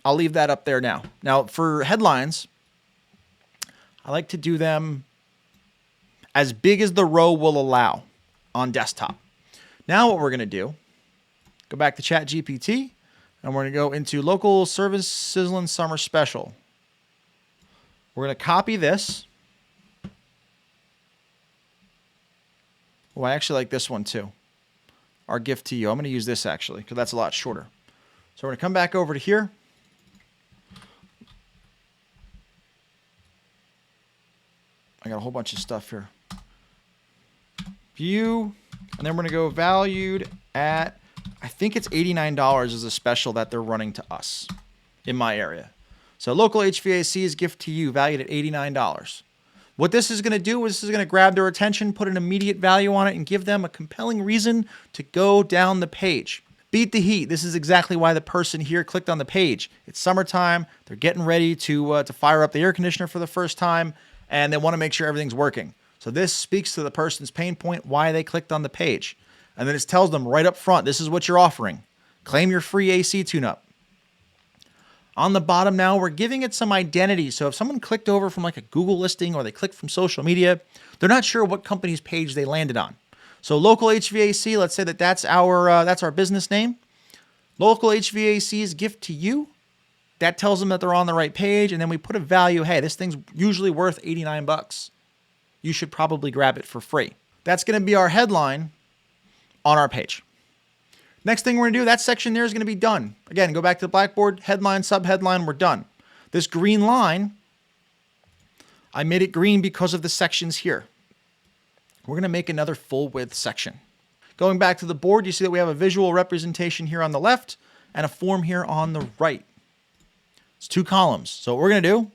I'll leave that up there now. Now, for headlines, I like to do them as big as the row will allow on desktop. Now what we're going to do, go back to ChatGPT, and we're going to go into local service sizzling summer special. We're going to copy this. Oh, I actually like this one too. Our gift to you. I'm going to use this actually because that's a lot shorter. So we're going to come back over to here. I got a whole bunch of stuff here. View, and then we're going to go valued at, I think it's $89 is a special that they're running to us in my area. So local HVAC is gift to you, valued at $89. What this is going to do is this is going to grab their attention, put an immediate value on it, and give them a compelling reason to go down the page. Beat the heat. This is exactly why the person here clicked on the page. It's summertime. They're getting ready to fire up the air conditioner for the first time, and they want to make sure everything's working. So this speaks to the person's pain point, why they clicked on the page. And then it tells them right up front, this is what you're offering. Claim your free AC tune-up. On the bottom now, we're giving it some identity. So if someone clicked over from like a Google listing or they clicked from social media, they're not sure what company's page they landed on. So local HVAC, let's say that's our business name. Local HVAC's gift to you. That tells them that they're on the right page. And then we put a value. Hey, this thing's usually worth $89. you should probably grab it for free. That's going to be our headline on our page. Next thing we're going to do, that section there is going to be done. Again, go back to the Blackboard, headline, subheadline, we're done. This green line, I made it green because of the sections here. We're going to make another full width section. Going back to the board, you see that we have a visual representation here on the left and a form here on the right. It's 2 columns. So what we're going to do,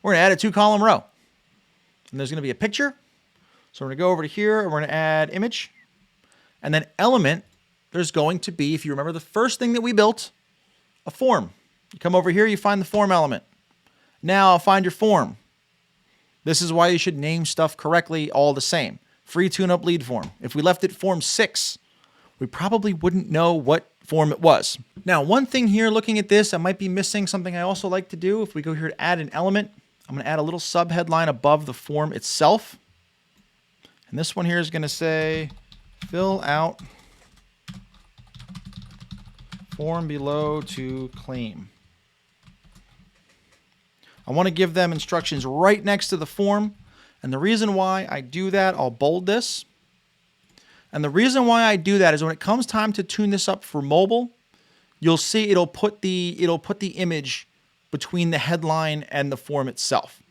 we're going to add a 2-column row. And there's going to be a picture. So we're going to go over to here and we're going to add image. And then element, there's going to be, if you remember the first thing that we built, a form. You come over here, you find the form element. Now find your form. This is why you should name stuff correctly all the same. Free tune-up lead form. If we left it form 6, we probably wouldn't know what form it was. Now, one thing here, looking at this, I might be missing something I also like to do. If we go here to add an element, I'm going to add a little subheadline above the form itself. And this one here is going to say, fill out form below to claim. I want to give them instructions right next to the form. And the reason why I do that, I'll bold this. And the reason why I do that is when it comes time to tune this up for mobile, you'll see it'll put the image between the headline and the form itself.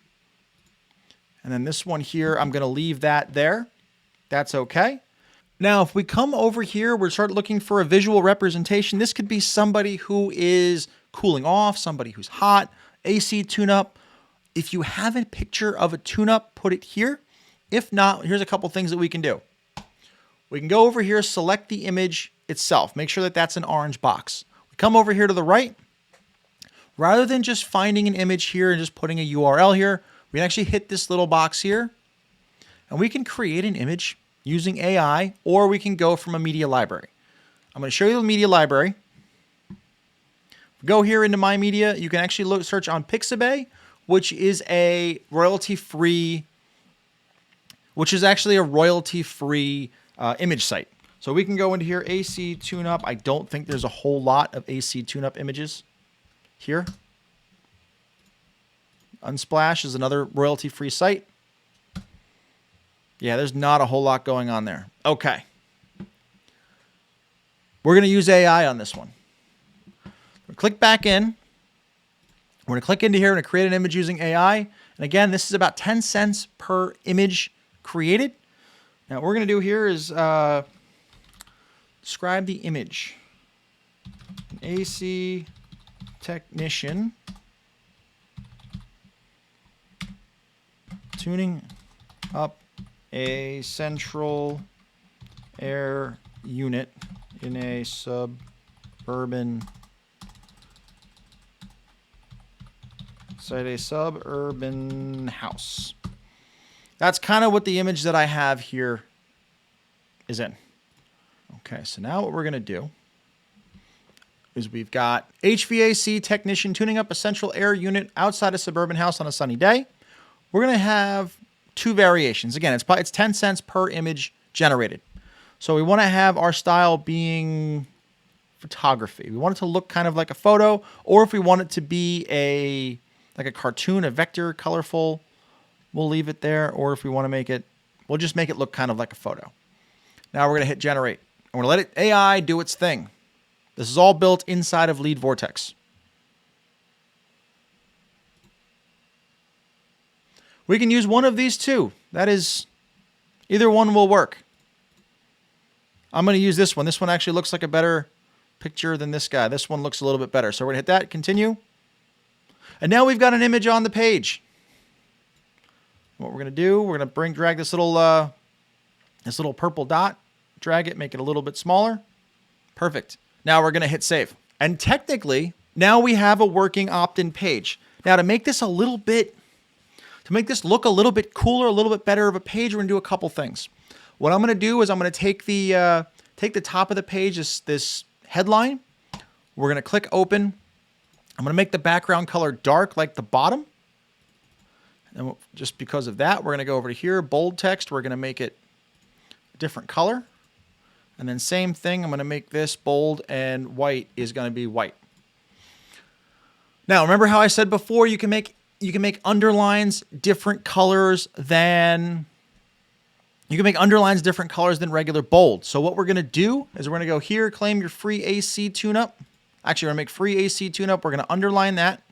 And then this one here, I'm going to leave that there. That's okay. Now, if we come over here, we start looking for a visual representation. This could be somebody who is cooling off, somebody who's hot, AC tune-up. If you have a picture of a tune-up, put it here. If not, here's a couple things that we can do. We can go over here, select the image itself. Make sure that that's an orange box. We come over here to the right. Rather than just finding an image here and just putting a URL here, we can actually hit this little box here. And we can create an image using AI, or we can go from a media library. I'm going to show you the media library. Go here into My Media. You can actually search on Pixabay, which is a royalty-free, image site. So we can go into here, AC tune-up. I don't think there's a whole lot of AC tune-up images here. Unsplash is another royalty-free site. Yeah, there's not a whole lot going on there. Okay. We're going to use AI on this one. Click back in. We're going to click into here. We're going to create an image using AI. And again, this is about 10 cents per image created. Now, what we're going to do here is describe the image. An AC technician tuning up a central air unit in a suburban house. That's kind of what the image that I have here is in. Okay, so now what we're going to do is we've got HVAC technician tuning up a central air unit outside a suburban house on a sunny day. We're going to have 2 variations. Again, it's 10 cents per image generated. So we want to have our style being photography. We want it to look kind of like a photo, or if we want it to be like a cartoon, a vector, colorful, we'll leave it there. Or if we want to make it, we'll just make it look kind of like a photo. Now we're going to hit generate. I'm going to let AI do its thing. This is all built inside of Lead Vortex. We can use one of these two. That is, either one will work. I'm going to use this one. This one actually looks like a better picture than this guy. This one looks a little bit better. So we're going to hit that, continue. And now we've got an image on the page. What we're going to do, we're going to drag this little purple dot, drag it, make it a little bit smaller. Perfect. Now we're going to hit save. And technically, now we have a working opt-in page. Now to make this look a little bit cooler, a little bit better of a page, we're going to do a couple things. What I'm going to do is I'm going to take the top of the page, this headline. We're going to click open. I'm going to make the background color dark like the bottom. And just because of that, we're going to go over to here, bold text. We're going to make it a different color. And then same thing, I'm going to make this bold, and white is going to be white. Now, remember how I said before you can make you can make underlines different colors than regular bold. So what we're going to do is we're going to go here, claim your free AC tune-up. Actually, we're going to make free AC tune-up. We're going to underline that.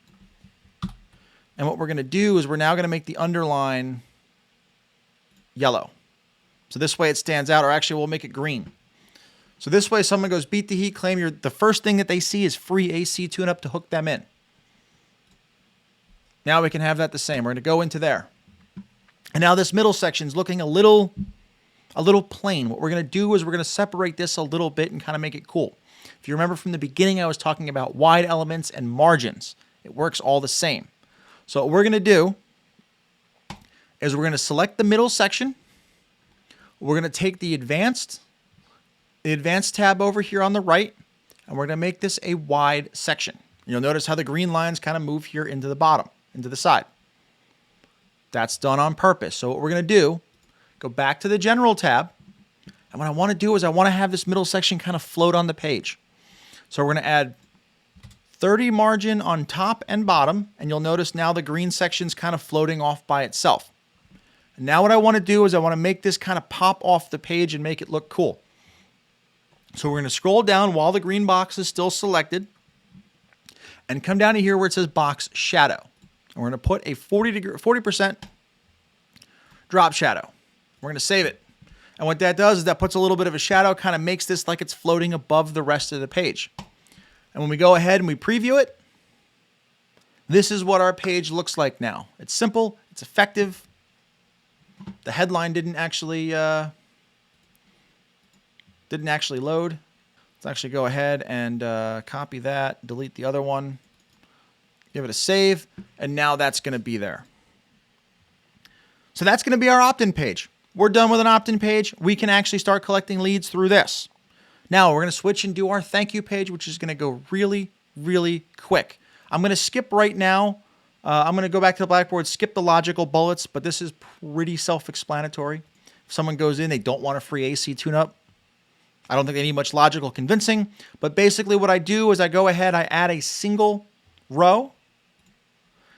And what we're going to do is we're now going to make the underline yellow. So this way it stands out, or actually we'll make it green. So this way someone goes beat the heat, claim the first thing that they see is free AC tune-up to hook them in. Now we can have that the same. We're going to go into there. And now this middle section is looking a little plain. What we're going to do is we're going to separate this a little bit and kind of make it cool. If you remember from the beginning, I was talking about wide elements and margins. It works all the same. So what we're going to do is we're going to select the middle section. We're going to take the advanced tab over here on the right, and we're going to make this a wide section. You'll notice how the green lines kind of move here into the bottom, into the side. That's done on purpose. So what we're going to do, go back to the general tab. And what I want to do is I want to have this middle section kind of float on the page. So we're going to add 30 margin on top and bottom. And you'll notice now the green section's kind of floating off by itself. And now what I want to do is I want to make this kind of pop off the page and make it look cool. So we're going to scroll down while the green box is still selected and come down to here where it says box shadow. And we're going to put a 40% drop shadow. We're going to save it. And what that does is that puts a little bit of a shadow, kind of makes this like it's floating above the rest of the page. And when we go ahead and we preview it, this is what our page looks like now. It's simple. It's effective. The headline didn't actually load. Let's actually go ahead and copy that, delete the other one, give it a save, and now that's going to be there. So that's going to be our opt-in page. We're done with an opt-in page. We can actually start collecting leads through this. Now we're going to switch and do our thank you page, which is going to go really, really quick. I'm going to skip right now. I'm going to go back to the Blackboard, skip the logical bullets, but this is pretty self-explanatory. If someone goes in, they don't want a free AC tune-up. I don't think they need much logical convincing, but basically what I do is I go ahead, I add a single row,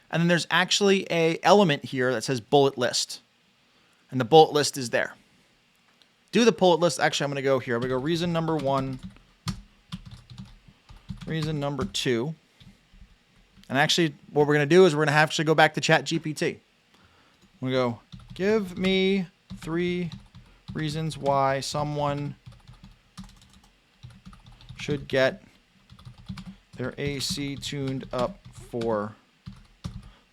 and then there's actually an element here that says bullet list. And the bullet list is there. Do the bullet list. Actually, I'm going to go here. I'm going to go reason number 1, reason number 2. And actually, what we're going to do is we're going to actually go back to ChatGPT. We're going to go, give me 3 reasons why someone should get their AC tuned up for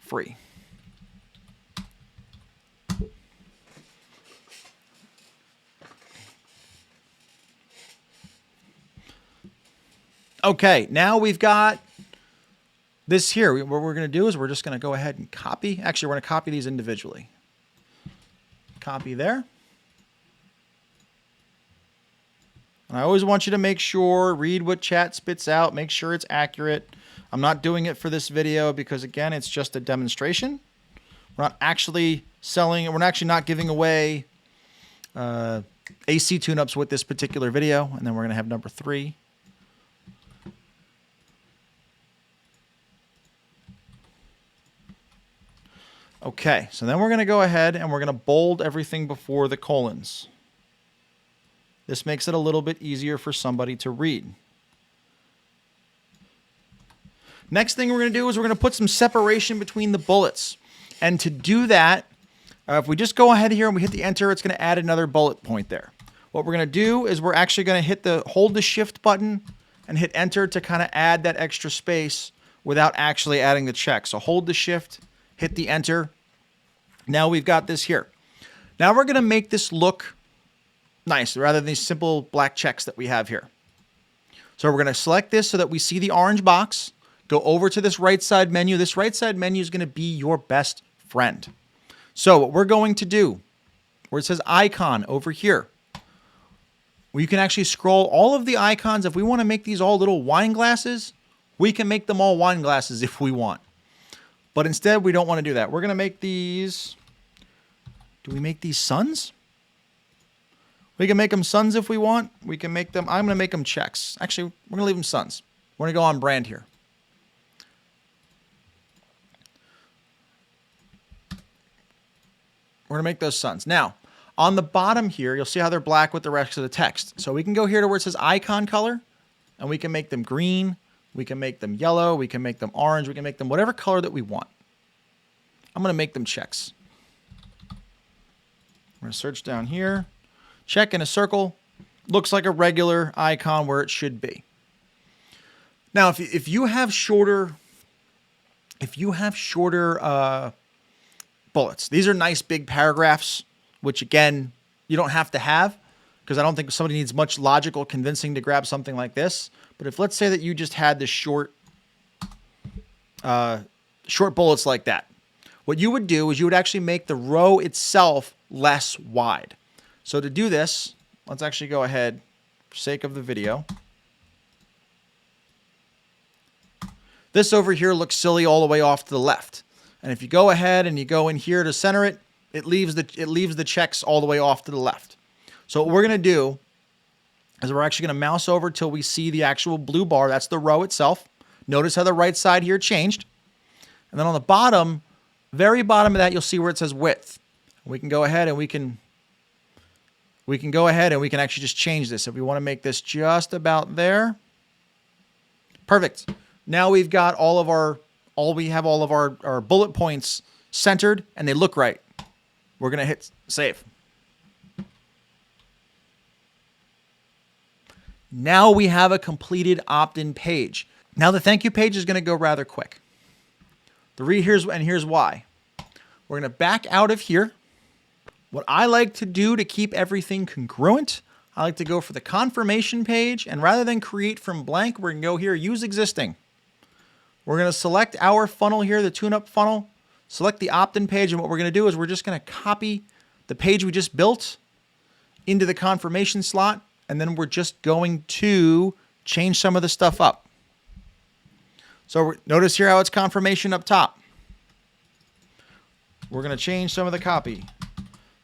free. Okay, now we've got this here. What we're going to do is we're just going to go ahead and copy. Actually, we're going to copy these individually. Copy there. And I always want you to make sure, read what chat spits out, make sure it's accurate. I'm not doing it for this video because, again, it's just a demonstration. We're not actually selling, we're actually not giving away AC tune-ups with this particular video. And then we're going to have number 3. Okay, so then we're going to go ahead and we're going to bold everything before the colons. This makes it a little bit easier for somebody to read. Next thing we're going to do is we're going to put some separation between the bullets. And to do that, if we just go ahead here and we hit the enter, it's going to add another bullet point there. What we're going to do is we're actually going to hold the shift button and hit enter to kind of add that extra space without actually adding the check. So hold the shift, hit the enter. Now we've got this here. Now we're going to make this look nice rather than these simple black checks that we have here. So we're going to select this so that we see the orange box. Go over to this right side menu. This right side menu is going to be your best friend. So what we're going to do, where it says icon over here, where you can actually scroll all of the icons. If we want to make these all little wine glasses, we can make them all wine glasses if we want. But instead, we don't want to do that. We're going to make these, do we make these suns? We can make them suns if we want. We can make them, I'm going to make them checks. Actually, we're going to leave them suns. We're going to go on brand here. We're going to make those suns. Now, on the bottom here, you'll see how they're black with the rest of the text. So we can go here to where it says icon color, and we can make them green. We can make them yellow. We can make them orange. We can make them whatever color that we want. I'm going to make them checks. I'm going to search down here. Check in a circle. Looks like a regular icon where it should be. Now, if you have shorter bullets, these are nice big paragraphs, which again, you don't have to have, because I don't think somebody needs much logical convincing to grab something like this. But if let's say that you just had the short bullets like that, what you would do is you would actually make the row itself less wide. So to do this, let's actually go ahead, for sake of the video. This over here looks silly all the way off to the left. And if you go ahead and you go in here to center it, it leaves the checks all the way off to the left. So what we're going to do is we're actually going to mouse over till we see the actual blue bar. That's the row itself. Notice how the right side here changed. And then on the bottom, very bottom of that, you'll see where it says width. We can go ahead and we can actually just change this. If we want to make this just about there. Perfect. Now we've got all of our bullet points centered and they look right. We're going to hit save. Now we have a completed opt-in page. Now the thank you page is going to go rather quick. Here's why. We're going to back out of here. What I like to do to keep everything congruent, I like to go for the confirmation page, and rather than create from blank, we're going to go here, use existing. We're going to select our funnel here, the tune-up funnel, select the opt-in page, and what we're going to do is we're just going to copy the page we just built into the confirmation slot, and then we're just going to change some of the stuff up. So notice here how it's confirmation up top. We're going to change some of the copy.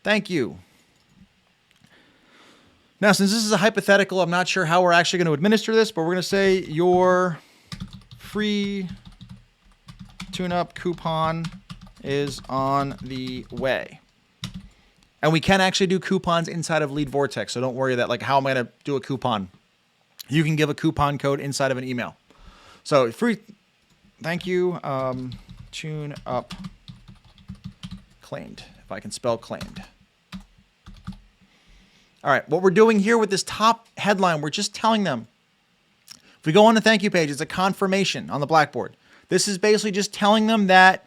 Thank you. Now, since this is a hypothetical, I'm not sure how we're actually going to administer this, but we're going to say your free tune-up coupon is on the way. And we can actually do coupons inside of Lead Vortex, so don't worry that, like, how am I going to do a coupon? You can give a coupon code inside of an email. So free, thank you, tune-up claimed, if I can spell claimed. All right, what we're doing here with this top headline, we're just telling them, if we go on the thank you page, it's a confirmation on the blackboard. This is basically just telling them that,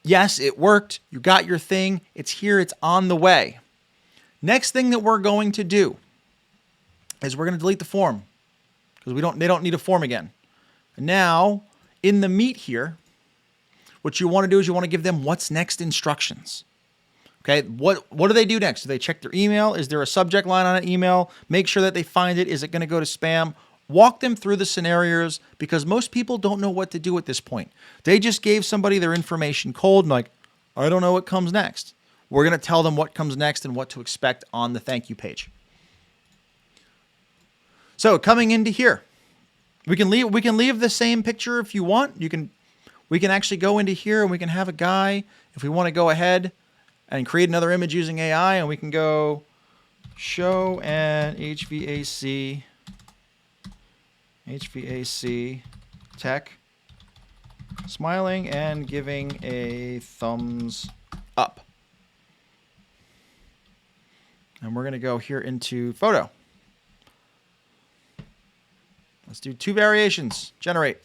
yes, it worked. You got your thing. It's here. It's on the way. Next thing that we're going to do is we're going to delete the form because they don't need a form again. And now, in the meat here, what you want to do is you want to give them what's next instructions. Okay, what do they do next? Do they check their email? Is there a subject line on an email? Make sure that they find it. Is it going to go to spam? Walk them through the scenarios because most people don't know what to do at this point. They just gave somebody their information cold and like, I don't know what comes next. We're going to tell them what comes next and what to expect on the thank you page. So coming into here, we can leave the same picture if you want. We can actually go into here and we can have a guy if we want to go ahead and create another image using AI, and we can go show an HVAC tech smiling and giving a thumbs up. And we're going to go here into photo. Let's do 2 variations. Generate.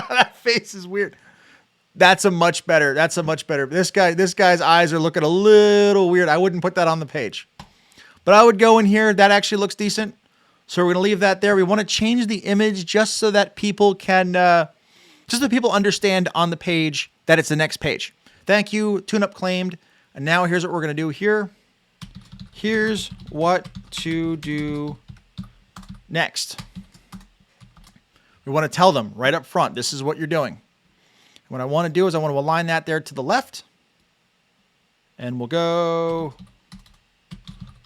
That face is weird. That's a much better. This guy's eyes are looking a little weird. I wouldn't put that on the page. But I would go in here. That actually looks decent. So we're going to leave that there. We want to change the image just so that people can, just so people understand on the page that it's the next page. Thank you, tune-up claimed. And now here's what we're going to do here. Here's what to do next. We want to tell them right up front, this is what you're doing. What I want to do is I want to align that there to the left. And we'll go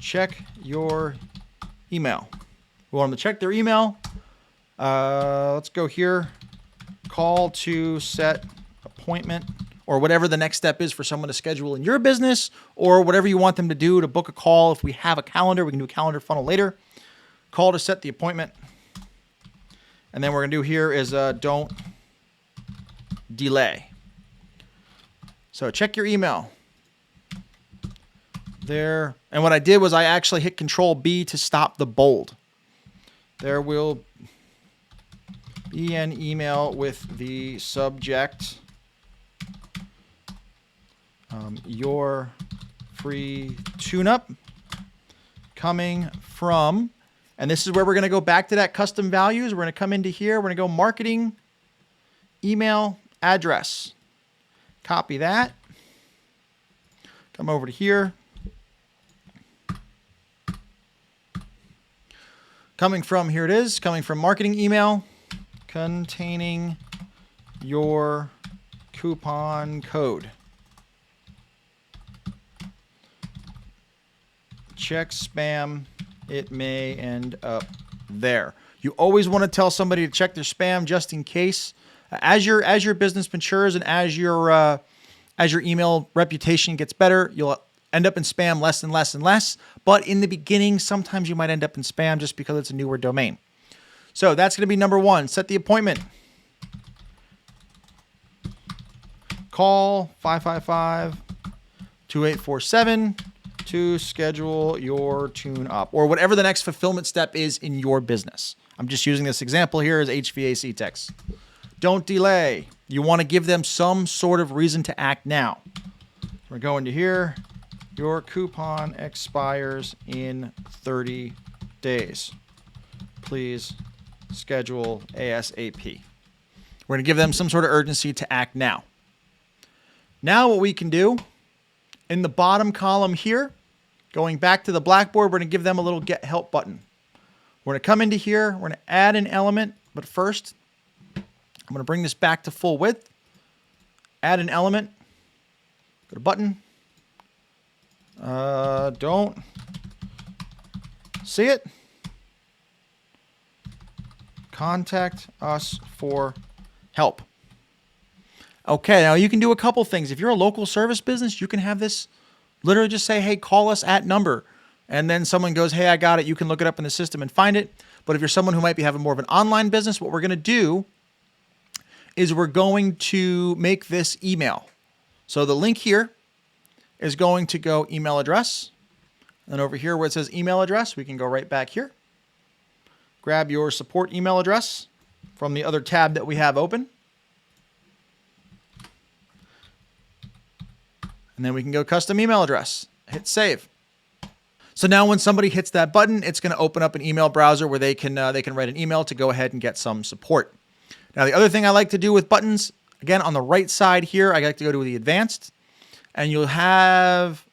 check your email. We want them to check their email. Let's go here. call to set appointment, or whatever the next step is for someone to schedule in your business, or whatever you want them to do to book a call. If we have a calendar, we can do a calendar funnel later. Call to set the appointment. And then what we're going to do here is don't delay. So check your email. There. And what I did was I actually hit Control B to stop the bold. There will be an email with the subject, your free tune-up coming from, and this is where we're going to go back to that custom values. We're going to come into here. We're going to go marketing, email, address. Copy that. Come over to here. Coming from, here it is, coming from marketing email, containing your coupon code. Check spam. It may end up there. You always want to tell somebody to check their spam just in case. As your business matures and as your email reputation gets better, you'll end up in spam less and less and less. But in the beginning, sometimes you might end up in spam just because it's a newer domain. So that's going to be number one. Set the appointment. Call 555-2847 to schedule your tune up, or whatever the next fulfillment step is in your business. I'm just using this example here as HVAC techs. Don't delay. You want to give them some sort of reason to act now. We're going to here. Your coupon expires in 30 days. Please schedule ASAP. We're going to give them some sort of urgency to act now. Now what we can do, in the bottom column here, going back to the Blackboard, we're going to give them a little Get Help button. We're going to come into here. We're going to add an element, but first, I'm going to bring this back to full width. Add an element. Go to button. Don't see it. Contact us for help. Okay, now you can do a couple things. If you're a local service business, you can have this literally just say, hey, call us at number. And then someone goes, hey, I got it. You can look it up in the system and find it. But if you're someone who might be having more of an online business, what we're going to do is we're going to make this email. So the link here is going to go email address. And over here where it says email address, we can go right back here. Grab your support email address from the other tab that we have open. And then we can go custom email address. Hit save. So now when somebody hits that button, it's going to open up an email browser where they can write an email to go ahead and get some support. Now, the other thing I like to do with buttons, again, on the right side here, I like to go to the advanced, and you'll have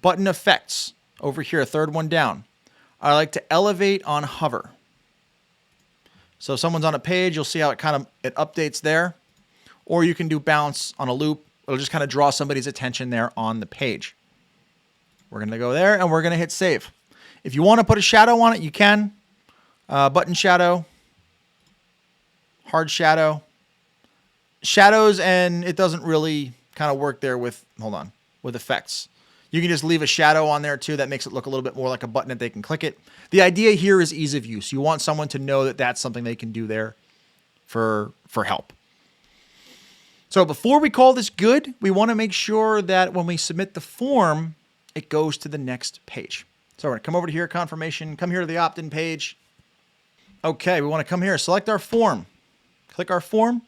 button effects over here, third one down. I like to elevate on hover. So if someone's on a page, you'll see how it updates there. Or you can do bounce on a loop. It'll just kind of draw somebody's attention there on the page. We're going to go there and we're going to hit save. If you want to put a shadow on it, you can. Button shadow, hard shadow, shadows, and it doesn't really kind of work there with, with effects. You can just leave a shadow on there too. That makes it look a little bit more like a button that they can click it. The idea here is ease of use. You want someone to know that that's something they can do there for help. So before we call this good, we want to make sure that when we submit the form, it goes to the next page. So we're going to come over to here, confirmation, come here to the opt-in page. Okay, we want to come here, select our form. Click our form.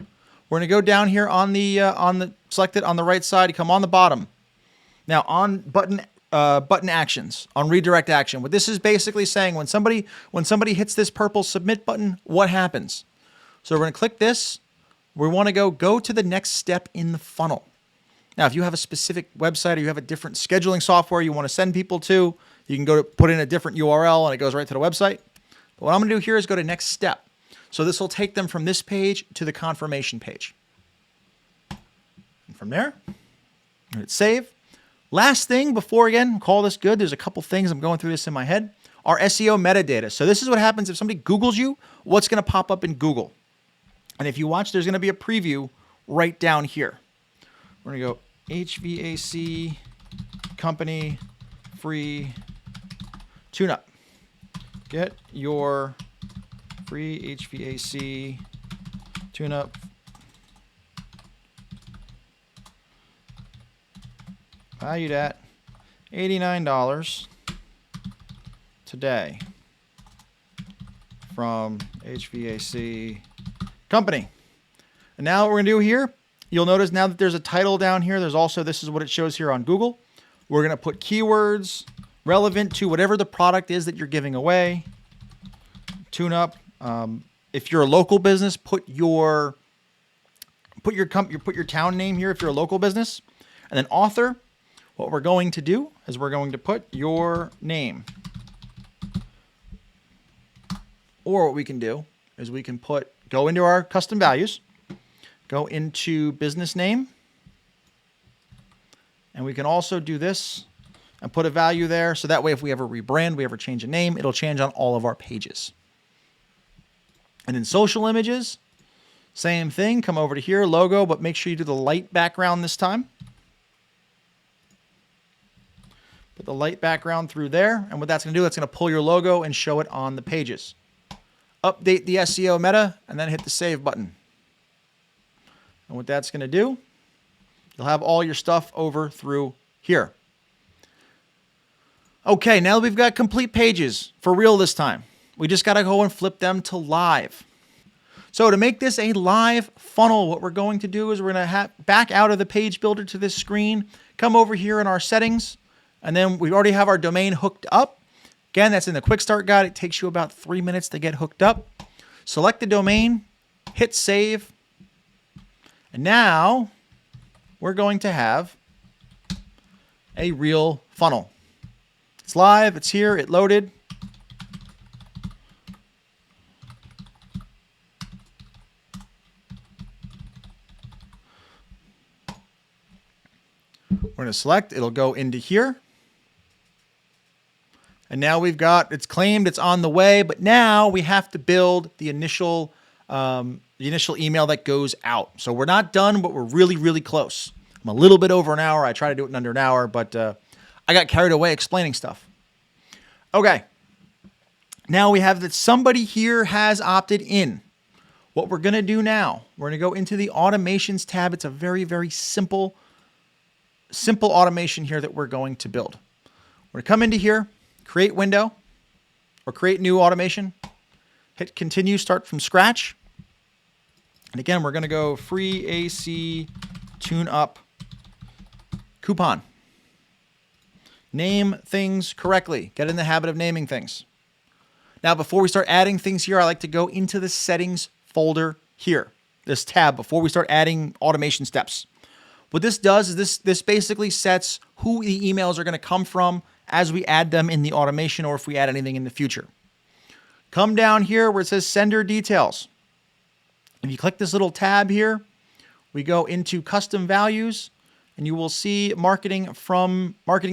We're going to go down here on the select it on the right side. You come on the bottom. Now on button actions, on redirect action. What this is basically saying, when somebody hits this purple submit button, what happens? So we're going to click this. We want to go to the next step in the funnel. Now, if you have a specific website or you have a different scheduling software you want to send people to, you can go to put in a different URL and it goes right to the website. But what I'm going to do here is go to next step. So this will take them from this page to the confirmation page. And from there, hit save. Last thing before, again, call this good. There's a couple things. I'm going through this in my head. Our SEO metadata. So this is what happens if somebody Googles you, what's going to pop up in Google. And if you watch, there's going to be a preview right down here. We're going to go HVAC company free tune-up. Get your free HVAC tune-up valued at $89 today from HVAC company. And now what we're going to do here, you'll notice now that there's a title down here, there's also, this is what it shows here on Google. We're going to put keywords relevant to whatever the product is that you're giving away. Tune up. If you're a local business, put your town name here if you're a local business. And then author, what we're going to do is we're going to put your name. Or what we can do is we can go into our custom values, go into business name, and we can also do this and put a value there. So that way, if we ever rebrand, we ever change a name, it'll change on all of our pages. And in social images, same thing. Come over to here, logo, but make sure you do the light background this time. Put the light background through there. And what that's going to do, that's going to pull your logo and show it on the pages. Update the SEO meta, and then hit the save button. And what that's going to do, you'll have all your stuff over through here. Okay, now we've got complete pages for real this time. We just got to go and flip them to live. So to make this a live funnel, what we're going to do is we're going to back out of the page builder to this screen, come over here in our settings, and then we already have our domain hooked up. Again, that's in the quick start guide. It takes you about 3 minutes to get hooked up. Select the domain, hit save. And now we're going to have a real funnel. It's live, it's here, it loaded. We're going to select, it'll go into here. And now we've got, it's claimed, it's on the way, but now we have to build the initial email that goes out. So we're not done, but we're really, really close. I'm a little bit over an hour. I try to do it in under an hour, but I got carried away explaining stuff. Okay. Now we have that somebody here has opted in. What we're going to do now, we're going to go into the automations tab. It's a very, very simple automation here that we're going to build. We're going to come into here, create window, or create new automation. Hit continue, start from scratch. And again, we're going to go free AC tune up coupon. Name things correctly. Get in the habit of naming things. Now, before we start adding things here, I like to go into the settings folder here, this tab, before we start adding automation steps. What this does is this basically sets who the emails are going to come from as we add them in the automation or if we add anything in the future. Come down here where it says sender details. If you click this little tab here, we go into custom values and you will see marketing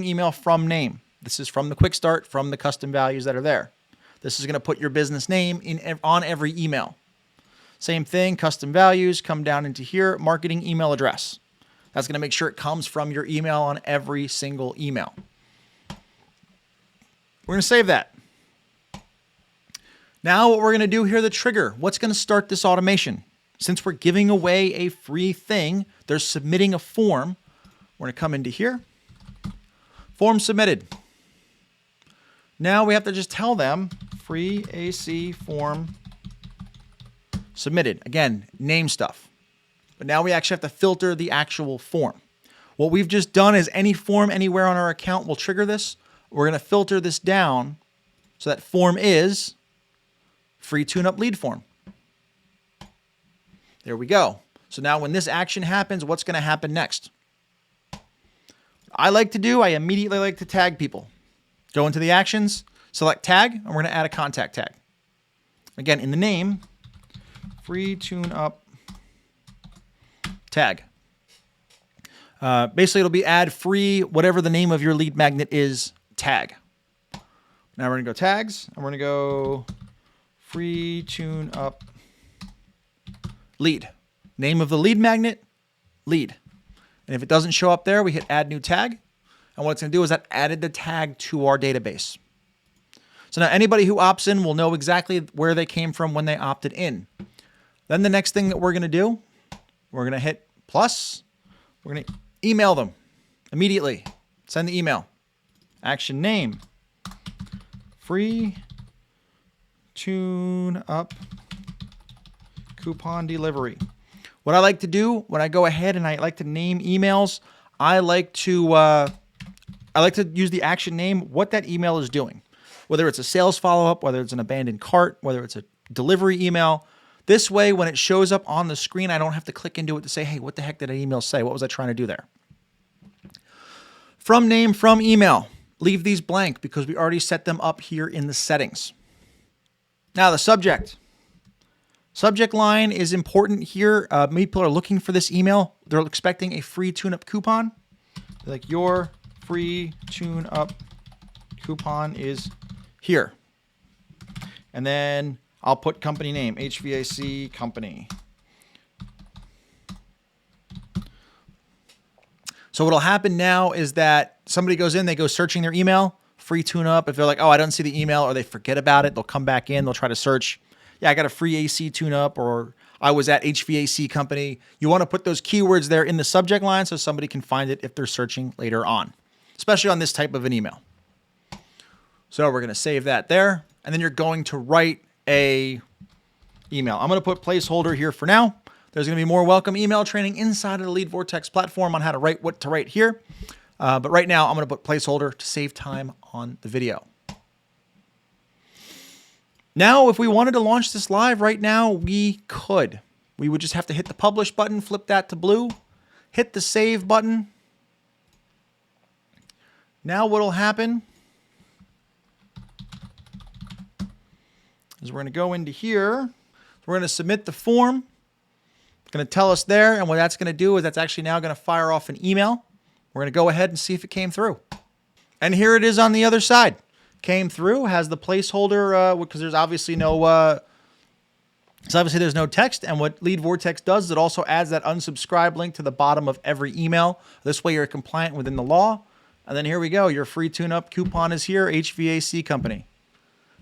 email from name. This is from the quick start, from the custom values that are there. This is going to put your business name on every email. Same thing, custom values, come down into here, marketing email address. That's going to make sure it comes from your email on every single email. We're going to save that. Now what we're going to do here, the trigger, what's going to start this automation? Since we're giving away a free thing, they're submitting a form. We're going to come into here, form submitted. Now we have to just tell them free AC form submitted. Again, name stuff. But now we actually have to filter the actual form. What we've just done is any form anywhere on our account will trigger this. We're going to filter this down so that form is free tune-up lead form. There we go. So now when this action happens, what's going to happen next? What I like to do, I immediately like to tag people. Go into the actions, select tag, and we're going to add a contact tag. Again, in the name, free tune-up tag. Basically, it'll be add free, whatever the name of your lead magnet is, tag. Now we're going to go tags, and we're going to go free tune up lead. Name of the lead magnet, lead. And if it doesn't show up there, we hit add new tag. And what it's going to do is that added the tag to our database. So now anybody who opts in will know exactly where they came from when they opted in. Then the next thing that we're going to do, we're going to hit plus. We're going to email them immediately. Send the email. Action name. Free tune up coupon delivery. What I like to do when I go ahead and I like to name emails, I like to use the action name, what that email is doing. Whether it's a sales follow-up, whether it's an abandoned cart, whether it's a delivery email. This way, when it shows up on the screen, I don't have to click into it to say, hey, what the heck did that email say? What was I trying to do there? From name, from email. Leave these blank because we already set them up here in the settings. Now the subject. Subject line is important here. People are looking for this email. They're expecting a free tune-up coupon. Like your free tune-up coupon is here. And then I'll put company name, HVAC company. So what'll happen now is that somebody goes in, they go searching their email, free tune-up. If they're like, oh, I don't see the email, or they forget about it, they'll come back in, they'll try to search. Yeah, I got a free AC tune-up, or I was at HVAC company. You want to put those keywords there in the subject line so somebody can find it if they're searching later on, especially on this type of an email. So we're going to save that there. And then you're going to write a email. I'm going to put placeholder here for now. There's going to be more welcome email training inside of the Lead Vortex platform on how to write what to write here. But right now I'm going to put placeholder to save time on the video. Now, if we wanted to launch this live right now, we could. We would just have to hit the publish button, flip that to blue, hit the save button. Now what'll happen is we're going to go into here. We're going to submit the form. It's going to tell us there. And what that's going to do is that's actually now going to fire off an email. We're going to go ahead and see if it came through. And here it is on the other side. Came through, has the placeholder, because there's obviously there's no text. And what Lead Vortex does is it also adds that unsubscribe link to the bottom of every email. This way you're compliant within the law. And then here we go. Your free tune-up coupon is here, HVAC company.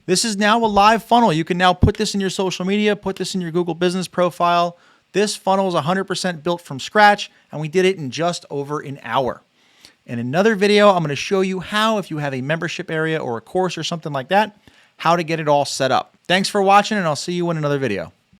This is now a live funnel. You can now put this in your social media, put this in your Google business profile. This funnel is 100% built from scratch, and we did it in just over an hour. In another video, I'm going to show you how, if you have a membership area or a course or something like that, how to get it all set up. Thanks for watching, and I'll see you in another video.